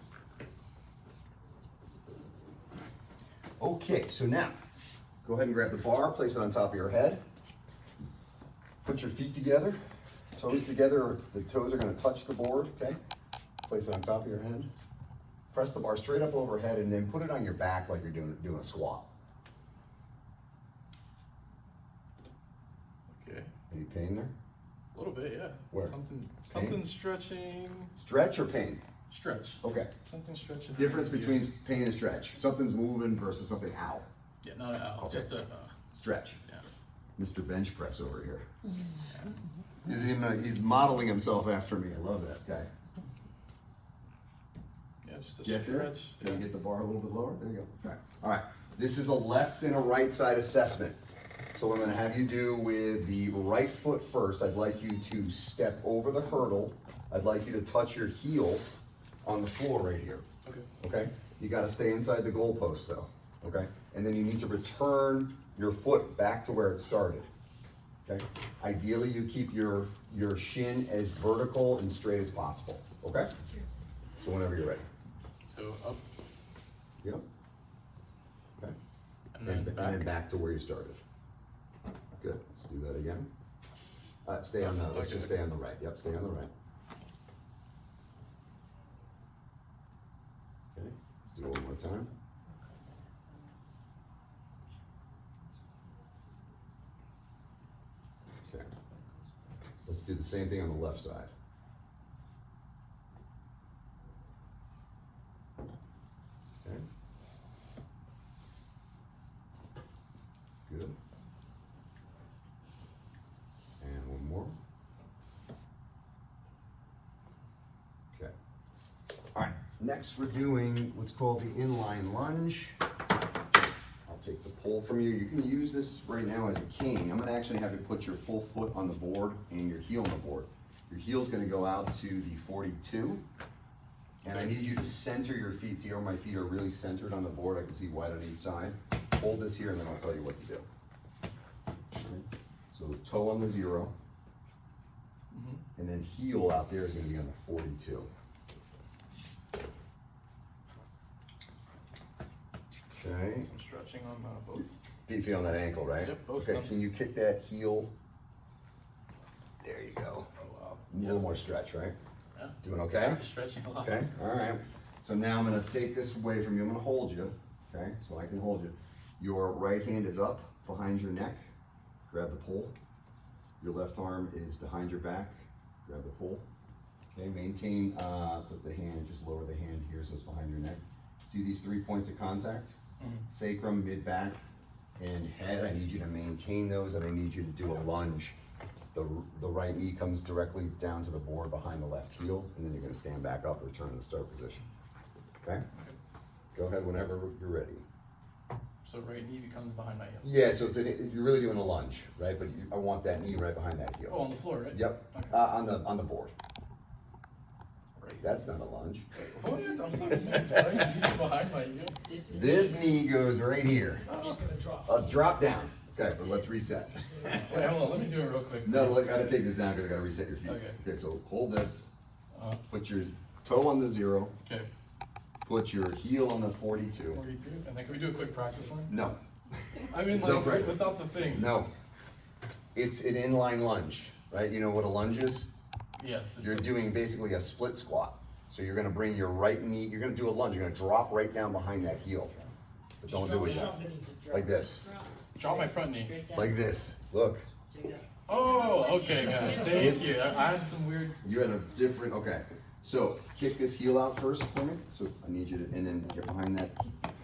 Okay, so now, go ahead and grab the bar, place it on top of your head. Put your feet together, toes together, or the toes are gonna touch the board, okay? Place it on top of your head. Press the bar straight up overhead and then put it on your back like you're doing a squat. Okay. Any pain there? A little bit, yeah. Where? Something stretching. Stretch or pain? Stretch. Okay. Something stretching. Difference between pain and stretch. Something's moving versus something out. Yeah, not an owl. Okay. Just a. Stretch. Yeah. Mr. Bench Press over here. He's modeling himself after me. I love that guy. Yeah, just a Get there? stretch. Can you get the bar a little bit lower? There you go. Okay. All right. This is a left and a right side assessment. So what I'm going to have you do with the right foot first, I'd like you to step over the hurdle. I'd like you to touch your heel on the floor right here. Okay. Okay? You got to stay inside the goalpost though. Okay? And then you need to return your foot back to where it started. Okay? Ideally, you keep your shin as vertical and straight as possible. Okay? So whenever you're ready. So up Yep. Okay. and then back. And then back to where you started. Good. Let's do that again. Stay on the. Let's Okay. just stay on the right. Yep. Stay on the right. Okay. Let's do it one more time. Okay. Let's do the same thing on the left side. Okay. Good. And one more. Okay. All right. Next, we're doing what's called the inline lunge. I'll take the pole from you. You can use this right now as a cane. I'm going to actually have you put your full foot on the board and your heel on the board. Your heel's going to go out to the 42. And I need you to center your feet. See how my feet are really centered on the board? I can see white on each side. Hold this here and then I'll tell you what to do. Okay. So toe on the 0. And then heel out there is going to be on the 42. Okay. Some stretching on both. You feeling that ankle, right? Yep, both Okay, of them. can you kick that heel? There you go. Oh wow. A little more stretch, right? Yeah. Doing okay? Stretching a lot. Okay, all right. So now I'm gonna take this away from you. I'm gonna hold you, okay? So I can hold you. Your right hand is up behind your neck. Grab the pole. Your left arm is behind your back. Grab the pole. Okay, maintain, put the hand, just lower the hand here so it's behind your neck. See these 3 points of contact? Sacrum, mid-back, and head. I need you to maintain those and I need you to do a lunge. The right knee comes directly down to the board behind the left heel, and then you're gonna stand back up, return to the start position. Okay? Go ahead whenever you're ready. So right knee becomes behind my heel. Yeah, so you're really doing a lunge, right? But I want that knee right behind that heel. Oh, on the floor, right? Yep, Okay. on the board. Right. That's not a lunge. Oh yeah, I'm so confused. Right? He's behind my ear. This knee goes right here. Just gonna drop. Drop down. Okay, but let's reset. Wait, hold on. Let me do it real quick. No, I gotta take this down because I gotta reset your feet. Okay. So hold this. Uh, Put your toe on the 0. okay. Put your heel on the 42. 42. And then can we do a quick practice one? No, I mean, No, like, great. without the thing. no. It's an inline lunge, right? You know what a lunge is? Yes. it's You're like- doing basically a split squat. So you're gonna bring your right knee, you're gonna do a lunge, you're gonna drop right down behind that heel. But don't do it yet. Drop the knee, just drop. Like this. Drop my front knee. Like this. Look. Oh, okay, guys. Thank you. I had some weird. You had a different, okay. So kick this heel out first for me. So I need you to, and then get behind that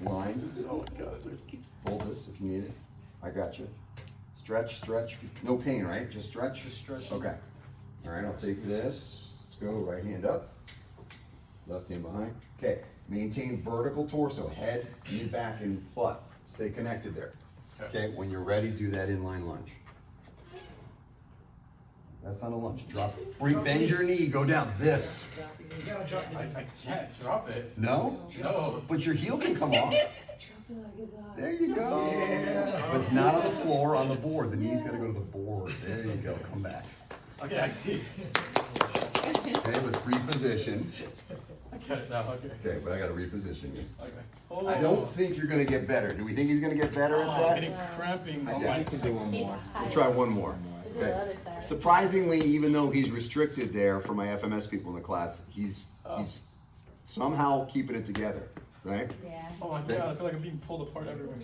line. Oh my god, this hurts. Hold this if you need it. I got you. Stretch, stretch. No pain, right? Just stretch? Just stretch. Okay. All right, I'll take this. Let's go. Right hand up. Left hand behind. Okay. Maintain vertical torso. Head, knee, back, and butt. Stay connected there. Okay. When you're ready, do that inline lunge. That's not a lunge. Drop it. Bend your knee. Go down. This. You gotta drop the knee. I can't drop it. No? No. But your heel can come off. There you go. But not on the floor, on the board. The knee's got to go to the board. There you go. Come back. Okay, I see. Okay, let's reposition. I get it now. Okay. Okay, but I got to reposition you. Okay. Oh. I don't think you're going to get better. Do we think he's going to get better at Oh, I'm that? getting cramping. I Oh get my. it. can do one more. We'll try one more. Do the other side. Surprisingly, even though he's restricted there for my FMS people in the class, he's somehow keeping it together, right? Yeah. Oh my god, I feel like I'm being pulled apart everywhere.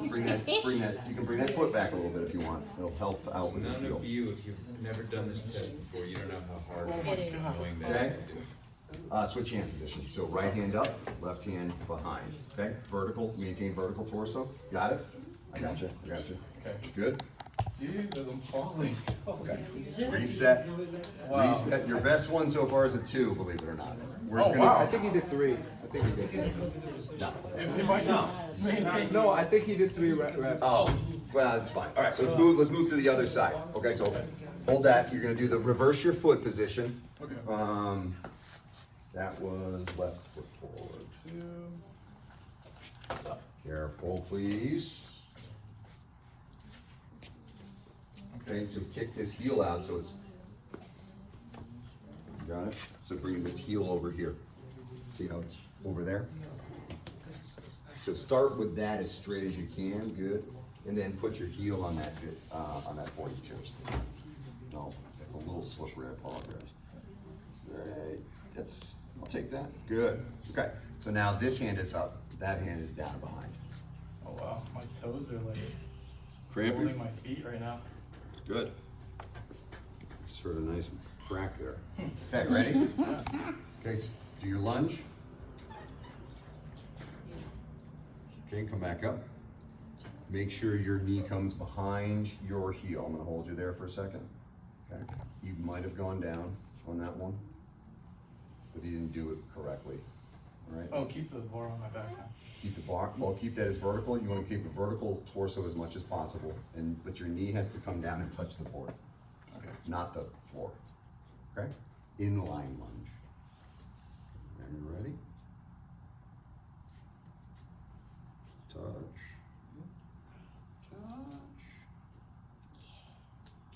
Bring that. You can bring that foot back a little bit if you want. It'll help out with this None heel. of you, if you've never done this test before, you don't know how hard Oh my it is god. knowing that Okay. to do. Switch hand position. So right hand up, left hand behind. Okay, vertical. Maintain vertical torso. Got it? I got you. I got you. Okay. Good. Jesus, I'm falling. Okay. Reset. Wow. Reset. Your best one so far is a 2, believe it or not. We're Oh, just gonna- wow. I think he did 3. I think he did 3. No. If I can maintain. No, I think he did 3 reps. Oh, well, that's fine. All right, let's move. Let's move to the other side. Okay, so hold that. You're gonna do the reverse your foot position. Okay. That was left foot forward. Careful, please. Okay, so kick this heel out so it's. Got it? So bring this heel over here. See how it's over there? So start with that as straight as you can. Good. And then put your heel on that 42. No, that's a little slippery. I apologize. Right. I'll take that. Good. Okay. So now this hand is up. That hand is down behind. Oh wow, my toes are like Cramping? holding my feet right now. Good. Just heard a nice crack there. Okay, ready? Okay, so do your lunge. Okay, come back up. Make sure your knee comes behind your heel. I'm gonna hold you there for a second. Okay. You might have gone down on that one, but you didn't do it correctly. All right. Oh, keep the bar on my back now. Keep the bar, well, keep that as vertical. You want to keep a vertical torso as much as possible, but your knee has to come down and touch the board, Okay. not the floor. Okay? Inline lunge. Are you ready? Touch.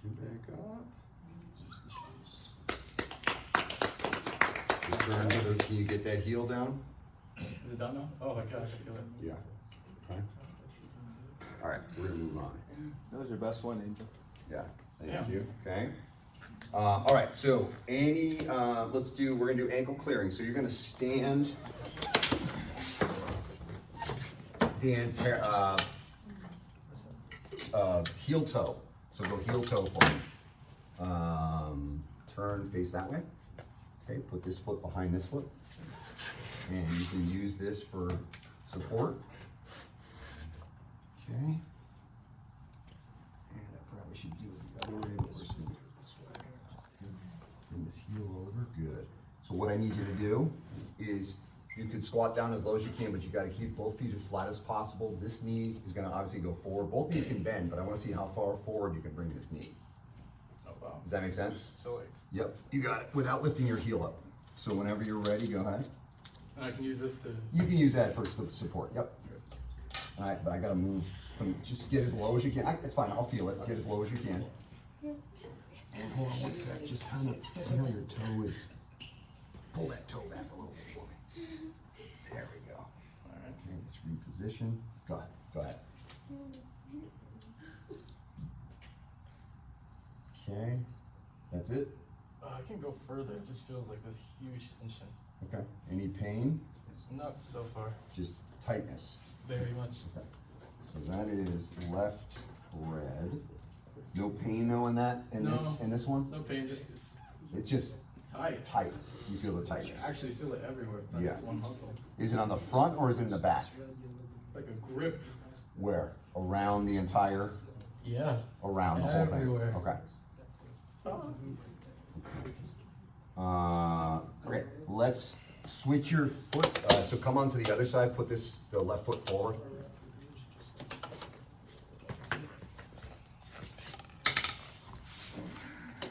Get back up. Return to the, can you get that heel down? Is it done now? Oh my god, I can feel it. Yeah. Okay. All right, we're gonna move on. That was your best one, Angel. Yeah, thank Yeah. you. Okay. All right, so we're gonna do ankle clearing. So you're gonna stand, heel toe. So go heel toe for me. Turn, face that way. Okay, put this foot behind this foot. And you can use this for support. Okay. And I probably should do it the other way, but we're just gonna do it this way. Bring this heel over, good. So what I need you to do is, you can squat down as low as you can, but you gotta keep both feet as flat as possible. This knee is gonna obviously go forward. Both knees can bend, but I wanna see how far forward you can bring this knee. Oh wow. Does that make sense? So like, Yep, you got it, without lifting your heel up. So whenever you're ready, go ahead. And I can use this to. You can use that for support, yep. All right, but I gotta move, just get as low as you can. It's fine, I'll feel it. Get as low as you can. And hold on one sec, just kind of see how your toe is. Pull that toe back a little bit for me. There we go. All right, okay, let's reposition. Go ahead, go ahead. Okay, that's it? I can go further. It just feels like this huge tension. Okay, any pain? Not so far. Just tightness. Very much. Okay, so that is left red. No pain though in that, in this one? No pain, just It's just tight. tight. You feel the tightness. I actually feel it everywhere. It's not Yeah. just one muscle. Is it on the front or is it in the back? Like a grip. Where? Around the entire, Yeah. around the whole thing? Everywhere. Okay. Oh. Okay, let's switch your foot. So come on to the other side, put the left foot forward.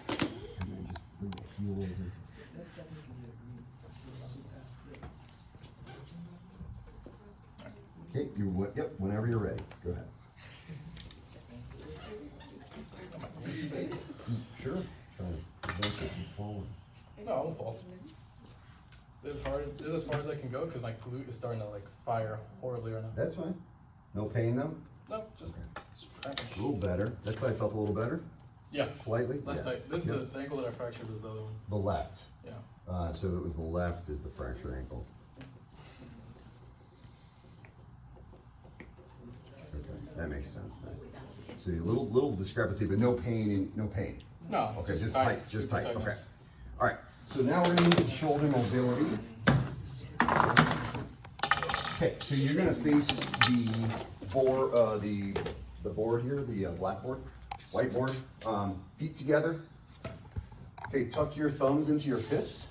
And then just bring the heel over. Okay, yep, whenever you're ready, go ahead. Sure. Try to prevent it from falling. No, I won't fall. This is as far as I can go because my glute is starting to like fire horribly right now. That's fine. No pain though? No, just A little better. That side felt a little better? yeah. Slightly? Less Yeah. tight. This Yep. is the ankle that I fractured was the other one. The left. Yeah. So it was the left is the fractured ankle. Okay, that makes sense then. So a little discrepancy, but no pain no pain. No. Okay, just tight, just super tight, okay. tightness. All right, so now we're gonna move to shoulder mobility. Okay, so you're gonna face the board here, the blackboard, whiteboard, feet together. Okay, tuck your thumbs into your fists.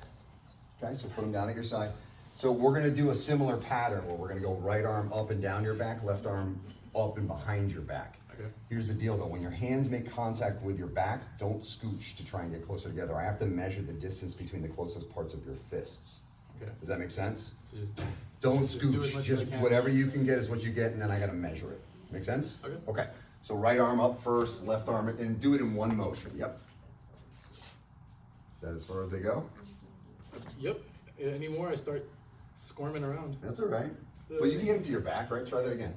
Okay, so put them down at your side. So we're gonna do a similar pattern where we're gonna go right arm up and down your back, left arm up and behind your back. Okay. Here's the deal though, when your hands make contact with your back, don't scooch to try and get closer together. I have to measure the distance between the closest parts of your fists. Okay. Does that make sense? So just Don't just do as scooch, much as just I can. whatever you can get is what you get, and then I gotta measure it. Make sense? Okay. Okay, so right arm up first, left arm, and do it in one motion, yep. Is that as far as they go? Yep. Any more, I start squirming around. That's all right. But you can get them to your back, right? Try that again.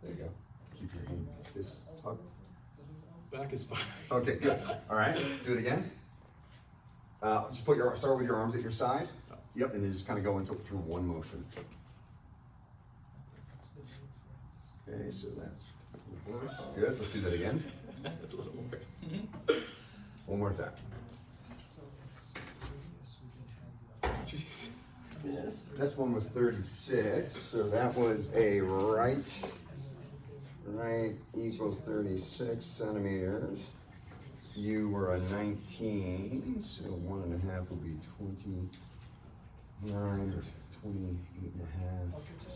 There you go. Keep your hand, fists tucked. Back is fine. Okay, good. All right, do it again. Just start with your arms at your side. Yep, and then just kind of go through one motion. Okay, so that's worse. Good. Let's do that again. That's a little worse. One more time. This one was 36, so that was a right equals 36 centimeters. You were a 19, so 1.5 would be 29, 28.5.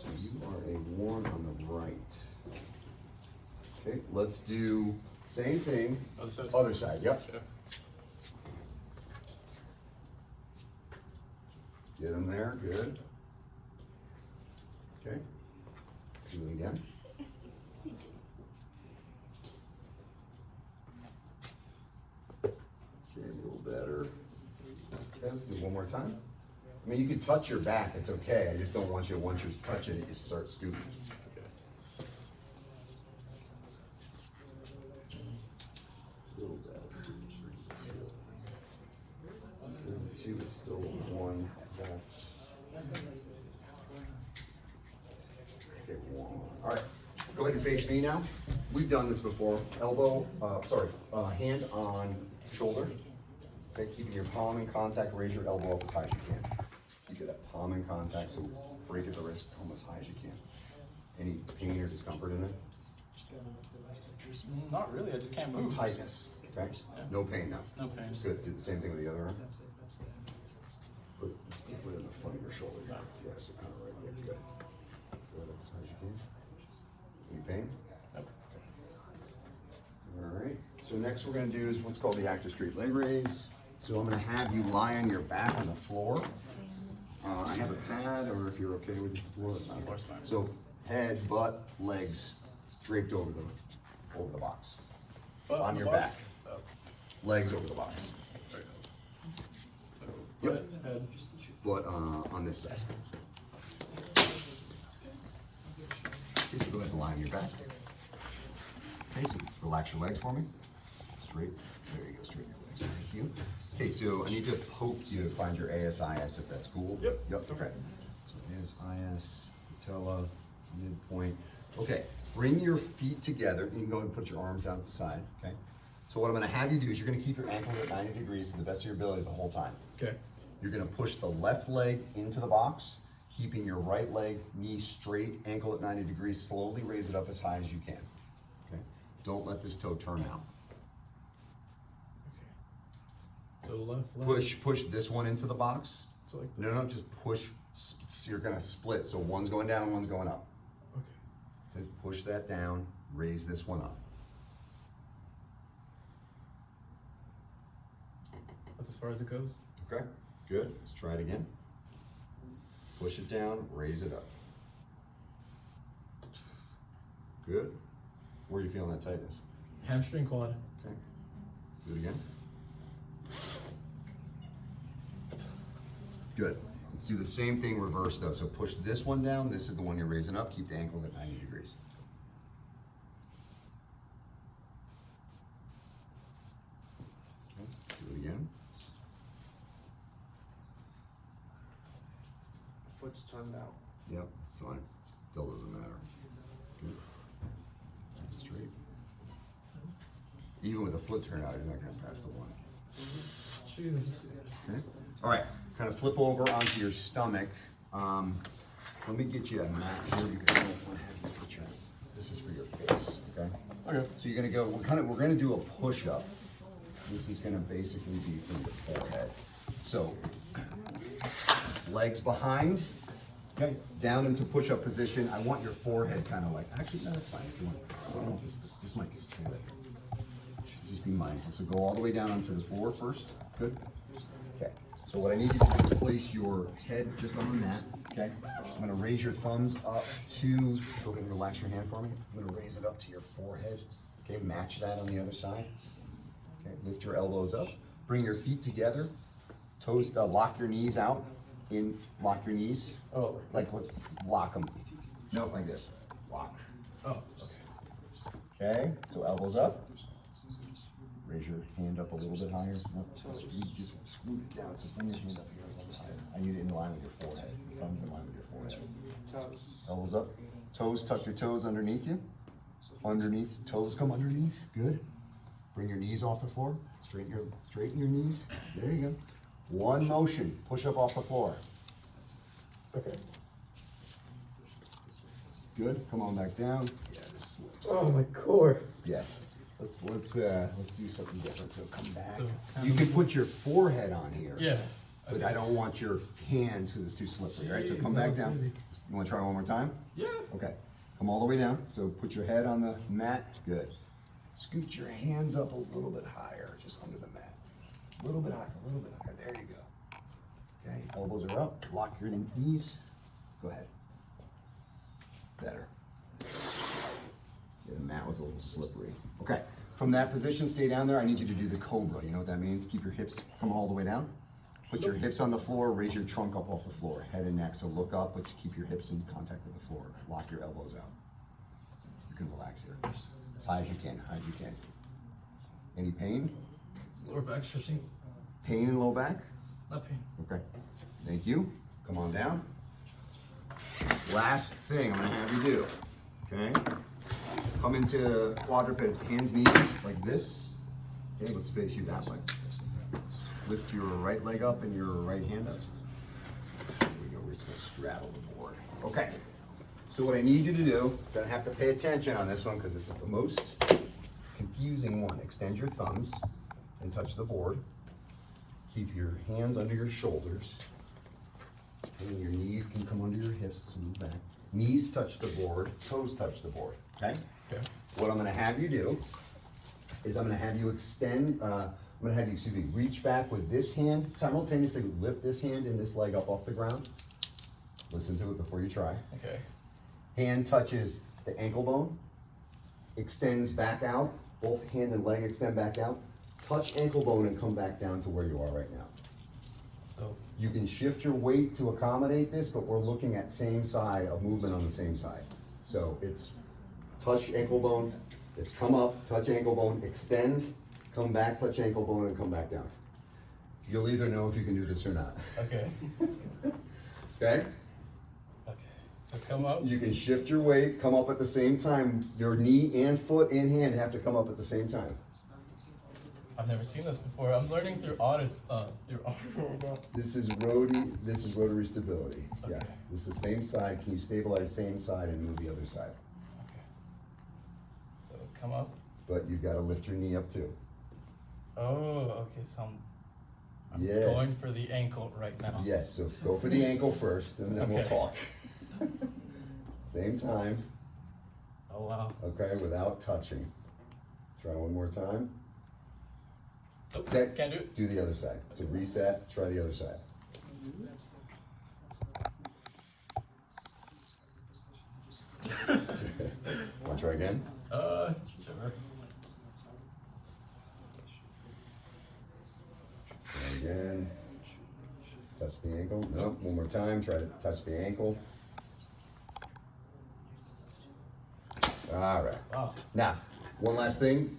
So you are a 1 on the right. Okay, let's do same thing. Other side. Other side, yep. Yeah. Get them there, good. Okay, do it again. Okay, a little better. Okay, let's do one more time. I mean, you can touch your back, it's okay. I just don't want you, once you touch it, you start scooping. Okay. A little better. 32 is still 1 left. Okay, 1. All right, go ahead and face me now. We've done this before. Hand on shoulder. Okay, keeping your palm in contact, raise your elbow up as high as you can. Keep that palm in contact, so break at the wrist, come as high as you can. Any pain or discomfort in there? Not really. I just can't move. Tightness, okay? No pain now. No pain. Good, do the same thing with the other arm. Put it in the front of your shoulder. Yeah, so kind of right there, good. Go up as high as you can. Any pain? Nope. All right, so next we're gonna do is what's called the active straight leg raise. So I'm gonna have you lie on your back on the floor. I have a pad, or if you're okay with the floor, that's fine. Floor's fine. So head, butt, legs draped over the box. On your back. Oh. Legs over the box. Yep. Head. Butt on this side. Okay, so go ahead and lie on your back. Okay, so relax your legs for me. Straight. There you go, straighten your legs. Thank you. Okay, so I need to poke you to find your ASIS if that's cool. Yep. Yep, okay. So ASIS, patella, midpoint. Okay, bring your feet together. You can go ahead and put your arms out to the side, okay? So what I'm gonna have you do is you're gonna keep your ankles at 90 degrees to the best of your ability the whole time. Okay. You're gonna push the left leg into the box, keeping your right leg, knee straight, ankle at 90 degrees. Slowly raise it up as high as you can, okay? Don't let this toe turn out. So left leg. Push this one into the box. So like No, just push. You're gonna split. So one's going down, one's going up. Okay. Okay, push that down, raise this one up. That's as far as it goes. Okay, good. Let's try it again. Push it down, raise it up. Good. Where are you feeling that tightness? Hamstring, quad. Okay. Do it again. Good. Let's do the same thing reverse though. So push this one down. This is the one you're raising up. Keep the ankles at 90 degrees. Okay. Do it again. Foot's turned out. Yep, fine. Still doesn't matter. Good. Keep it straight. Even with a foot turn out, you're not gonna pass the one. Jesus. Okay. All right, kind of flip over onto your stomach. Let me get you a mat here because I don't want to have you put your, this is for your face, okay? Okay. So you're gonna go, we're gonna do a push-up. This is gonna basically be from your forehead. So, legs behind, okay? Down into push-up position. I want your forehead kind of like, actually, no, that's fine if you want. I don't know, this might slip. Just be mindful. So go all the way down onto the floor first. Good. Okay. So what I need you to do is place your head just on the mat. Okay. I'm gonna raise your thumbs up to. Go ahead and relax your hand for me. I'm gonna raise it up to your forehead. Okay. Match that on the other side. Okay. Lift your elbows up. Bring your feet together. Toes. Lock your knees out. Lock your knees. Oh. Like lock them. No, like this. Lock. Oh. Okay. Okay. So elbows up. Raise your hand up a little bit higher. No, you just scoot it down. So bring your hand up here a little bit higher. I need it in line with your forehead. Thumbs in line with your forehead. Toes. Elbows up. Toes, tuck your toes underneath you. Underneath. Toes come underneath. Good. Bring your knees off the floor. Straighten your knees. There you go. One motion. Push up off the floor. Okay. Good. Come on back down. Yeah, this slips. Oh my core. Yes. Let's do something different. So come back. So, You can put your forehead on here. Yeah. But I don't want your hands because it's too slippery. All right, so Jeez, come that back was down. crazy. You want to try one more time? Yeah. Okay. Come all the way down. So put your head on the mat. Good. Scoot your hands up a little bit higher, just under the mat. A little bit higher, a little bit higher. There you go. Okay. Elbows are up. Lock your knees. Go ahead. Better. Yeah, the mat was a little slippery. Okay. From that position, stay down there. I need you to do the cobra. You know what that means? Keep your hips come all the way down. Put your hips on the floor. Raise your trunk up off the floor. Head and neck. So look up, but keep your hips in contact with the floor. Lock your elbows out. You can relax here. As high as you can. High as you can. Any pain? Lower back stretching. Pain in low back? Not pain. Okay. Thank you. Come on down. Last thing I'm going to have you do. Okay? Come into quadruped, hands, knees, like this. Okay, let's face you that way. Lift your right leg up and your right hand up. There we go, we're just gonna straddle the board. Okay, so what I need you to do, gonna have to pay attention on this one because it's the most confusing one. Extend your thumbs and touch the board. Keep your hands under your shoulders. And your knees can come under your hips, so move back. Knees touch the board, toes touch the board, okay? Okay. What I'm gonna have you do is I'm gonna have you extend, I'm gonna have you, excuse me, reach back with this hand, simultaneously lift this hand and this leg up off the ground. Listen to it before you try. Okay. Hand touches the ankle bone, extends back out, both hand and leg extend back out. Touch ankle bone and come back down to where you are right now. So, You can shift your weight to accommodate this, but we're looking at same side of movement on the same side. So it's touch ankle bone, it's come up, touch ankle bone, extend, come back, touch ankle bone, and come back down. You'll either know if you can do this or not. okay. Okay? Okay. So come up. You can shift your weight, come up at the same time. Your knee and foot and hand have to come up at the same time. I've never seen this before. I'm learning through audit. This is rotary stability. Yeah. Okay. This is same side. Can you stabilize same side and move the other side? Okay. So come up. But you've got to lift your knee up too. Oh, okay. So I'm Yes. going for the ankle right now. Yes, so go for the ankle first and then we'll Okay. talk. Same time, Oh wow. okay, without touching. Try one more time. Nope, Okay. can't do it. Do the other side. So reset, try the other side. Want to try again? Sure. Try again. Touch the ankle. Nope, one more time. Try to touch the ankle. All right. Wow. Now, one last thing.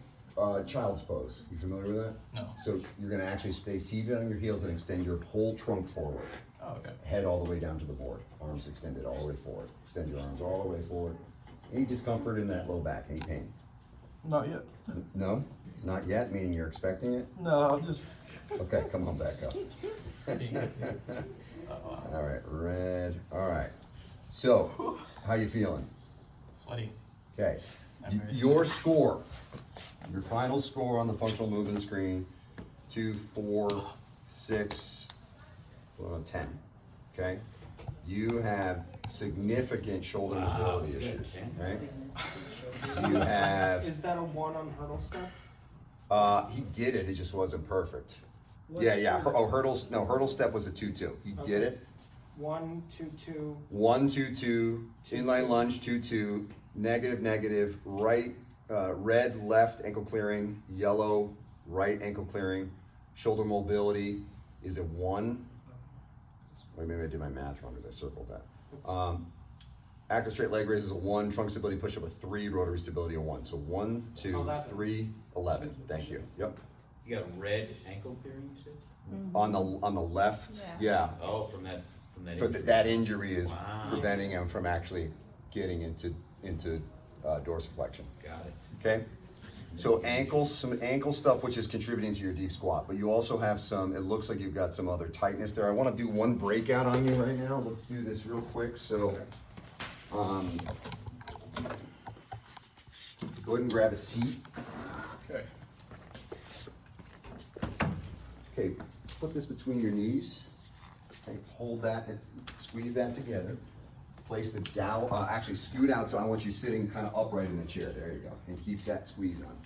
Child's pose. You familiar with that? No. So you're going to actually stay seated on your heels and extend your whole trunk forward. Oh, okay. Head all the way down to the board. Arms extended all the way forward. Extend your arms all the way forward. Any discomfort in that low back? Any pain? Not yet. No? Not yet, meaning you're expecting it? No, I'm just. Okay, come on back up. All right, red. All right. So, how you feeling? Sweaty. Okay. I'm very Your score, your final score on the functional movement screen, 2, 4, 6, 10. Okay. You have significant shoulder mobility issues. Right. You have. Is that a 1 on hurdle step? He did it. It just wasn't perfect. Yeah. Oh, hurdles. No, hurdle step was a 2-2. He did it. 1, 2, 2. 1, 2, 2. Inline lunge 2-2. Negative. Right, red, left ankle clearing. Yellow, right ankle clearing. Shoulder mobility is a 1. Wait, maybe I did my math wrong because I circled that. Active straight leg raise is a 1. Trunk stability push up a 3. Rotary stability a 1. So 1, 2, 11. 3, 11. Thank you. Yep. You got red ankle clearing, you said? On the left, yeah. Oh, from that For injury. that injury is Wow. preventing him from actually getting into dorsiflexion. Got it. Okay. So ankles, some ankle stuff which is contributing to your deep squat, but you also have some. It looks like you've got some other tightness there. I want to do one breakout on you right now. Let's do this real quick. So, go ahead and grab a seat. Okay. Okay, put this between your knees. Okay, hold that and squeeze that together. Place the dowel, actually scoot out, so I want you sitting kind of upright in the chair. There you go. And keep that squeeze on.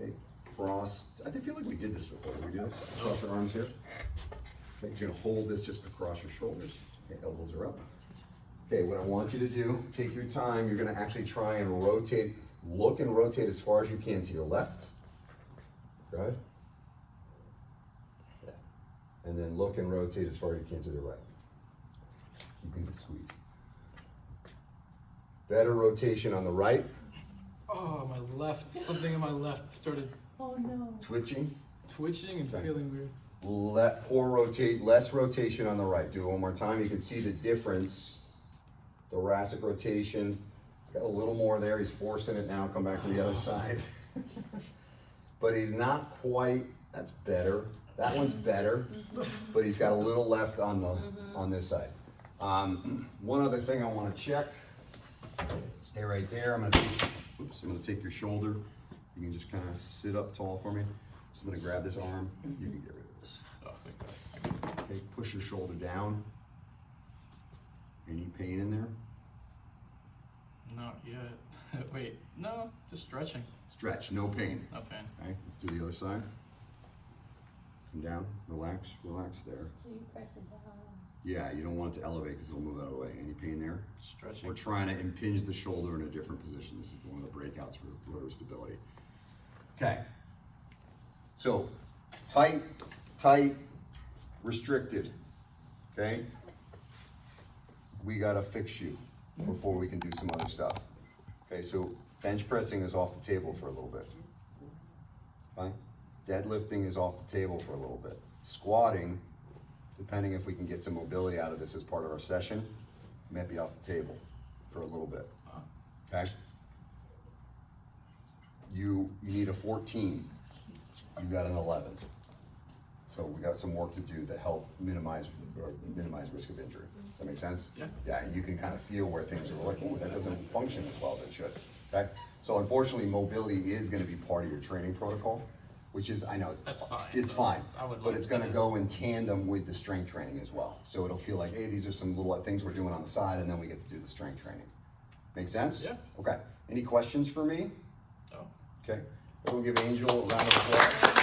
Okay, cross. I feel like we did this before. Did we do this? Cross your arms here. Okay, you're gonna hold this just across your shoulders. Okay, elbows are up. Okay, what I want you to do, take your time. You're gonna actually try and rotate. Look and rotate as far as you can to your left. Good. Yeah. And then look and rotate as far as you can to the right. Keeping the squeeze. Better rotation on the right. Oh, my left. Something in my left started Twitching. twitching and Okay. feeling weird. Less rotation on the right. Do it one more time. You can see the difference. Thoracic rotation. He's got a little more there. He's forcing it now. Come back to the other side. But he's not quite. That's better. That one's better. But he's got a little left on the on this side. One other thing I want to check. Stay right there. I'm gonna take your shoulder. You can just kind of sit up tall for me. I'm gonna grab this arm. You can get rid of this. Oh, thank God. Okay, push your shoulder down. Any pain in there? Not yet. Wait, no, just stretching. Stretch, no pain. No pain. Okay, let's do the other side. Come down, relax, relax there. So you press it down. Yeah, you don't want it to elevate because it'll move out of the way. Any pain there? Stretching. We're trying to impinge the shoulder in a different position. This is one of the breakouts for rotor stability. Okay. So, tight, tight, restricted. Okay? We gotta fix you before we can do some other stuff. Okay, so bench pressing is off the table for a little bit. Fine? Deadlifting is off the table for a little bit. Squatting, depending if we can get some mobility out of this as part of our session, might be off the table for a little bit. Okay? You need a 14. You got an 11. So we got some work to do to help minimize risk of injury. Does that make sense? Yeah. Yeah, and you can kind of feel where things are like, oh, that doesn't function as well as it should. Okay? So unfortunately, mobility is going to be part of your training protocol, which is, I know, That's fine. it's fine, I would but like it's going to to- go in tandem with the strength training as well. So it'll feel like, hey, these are some little things we're doing on the side, and then we get to do the strength training. Make sense? Yeah. Okay. Any questions for me? Oh. Okay. Everyone give Angel a round of applause.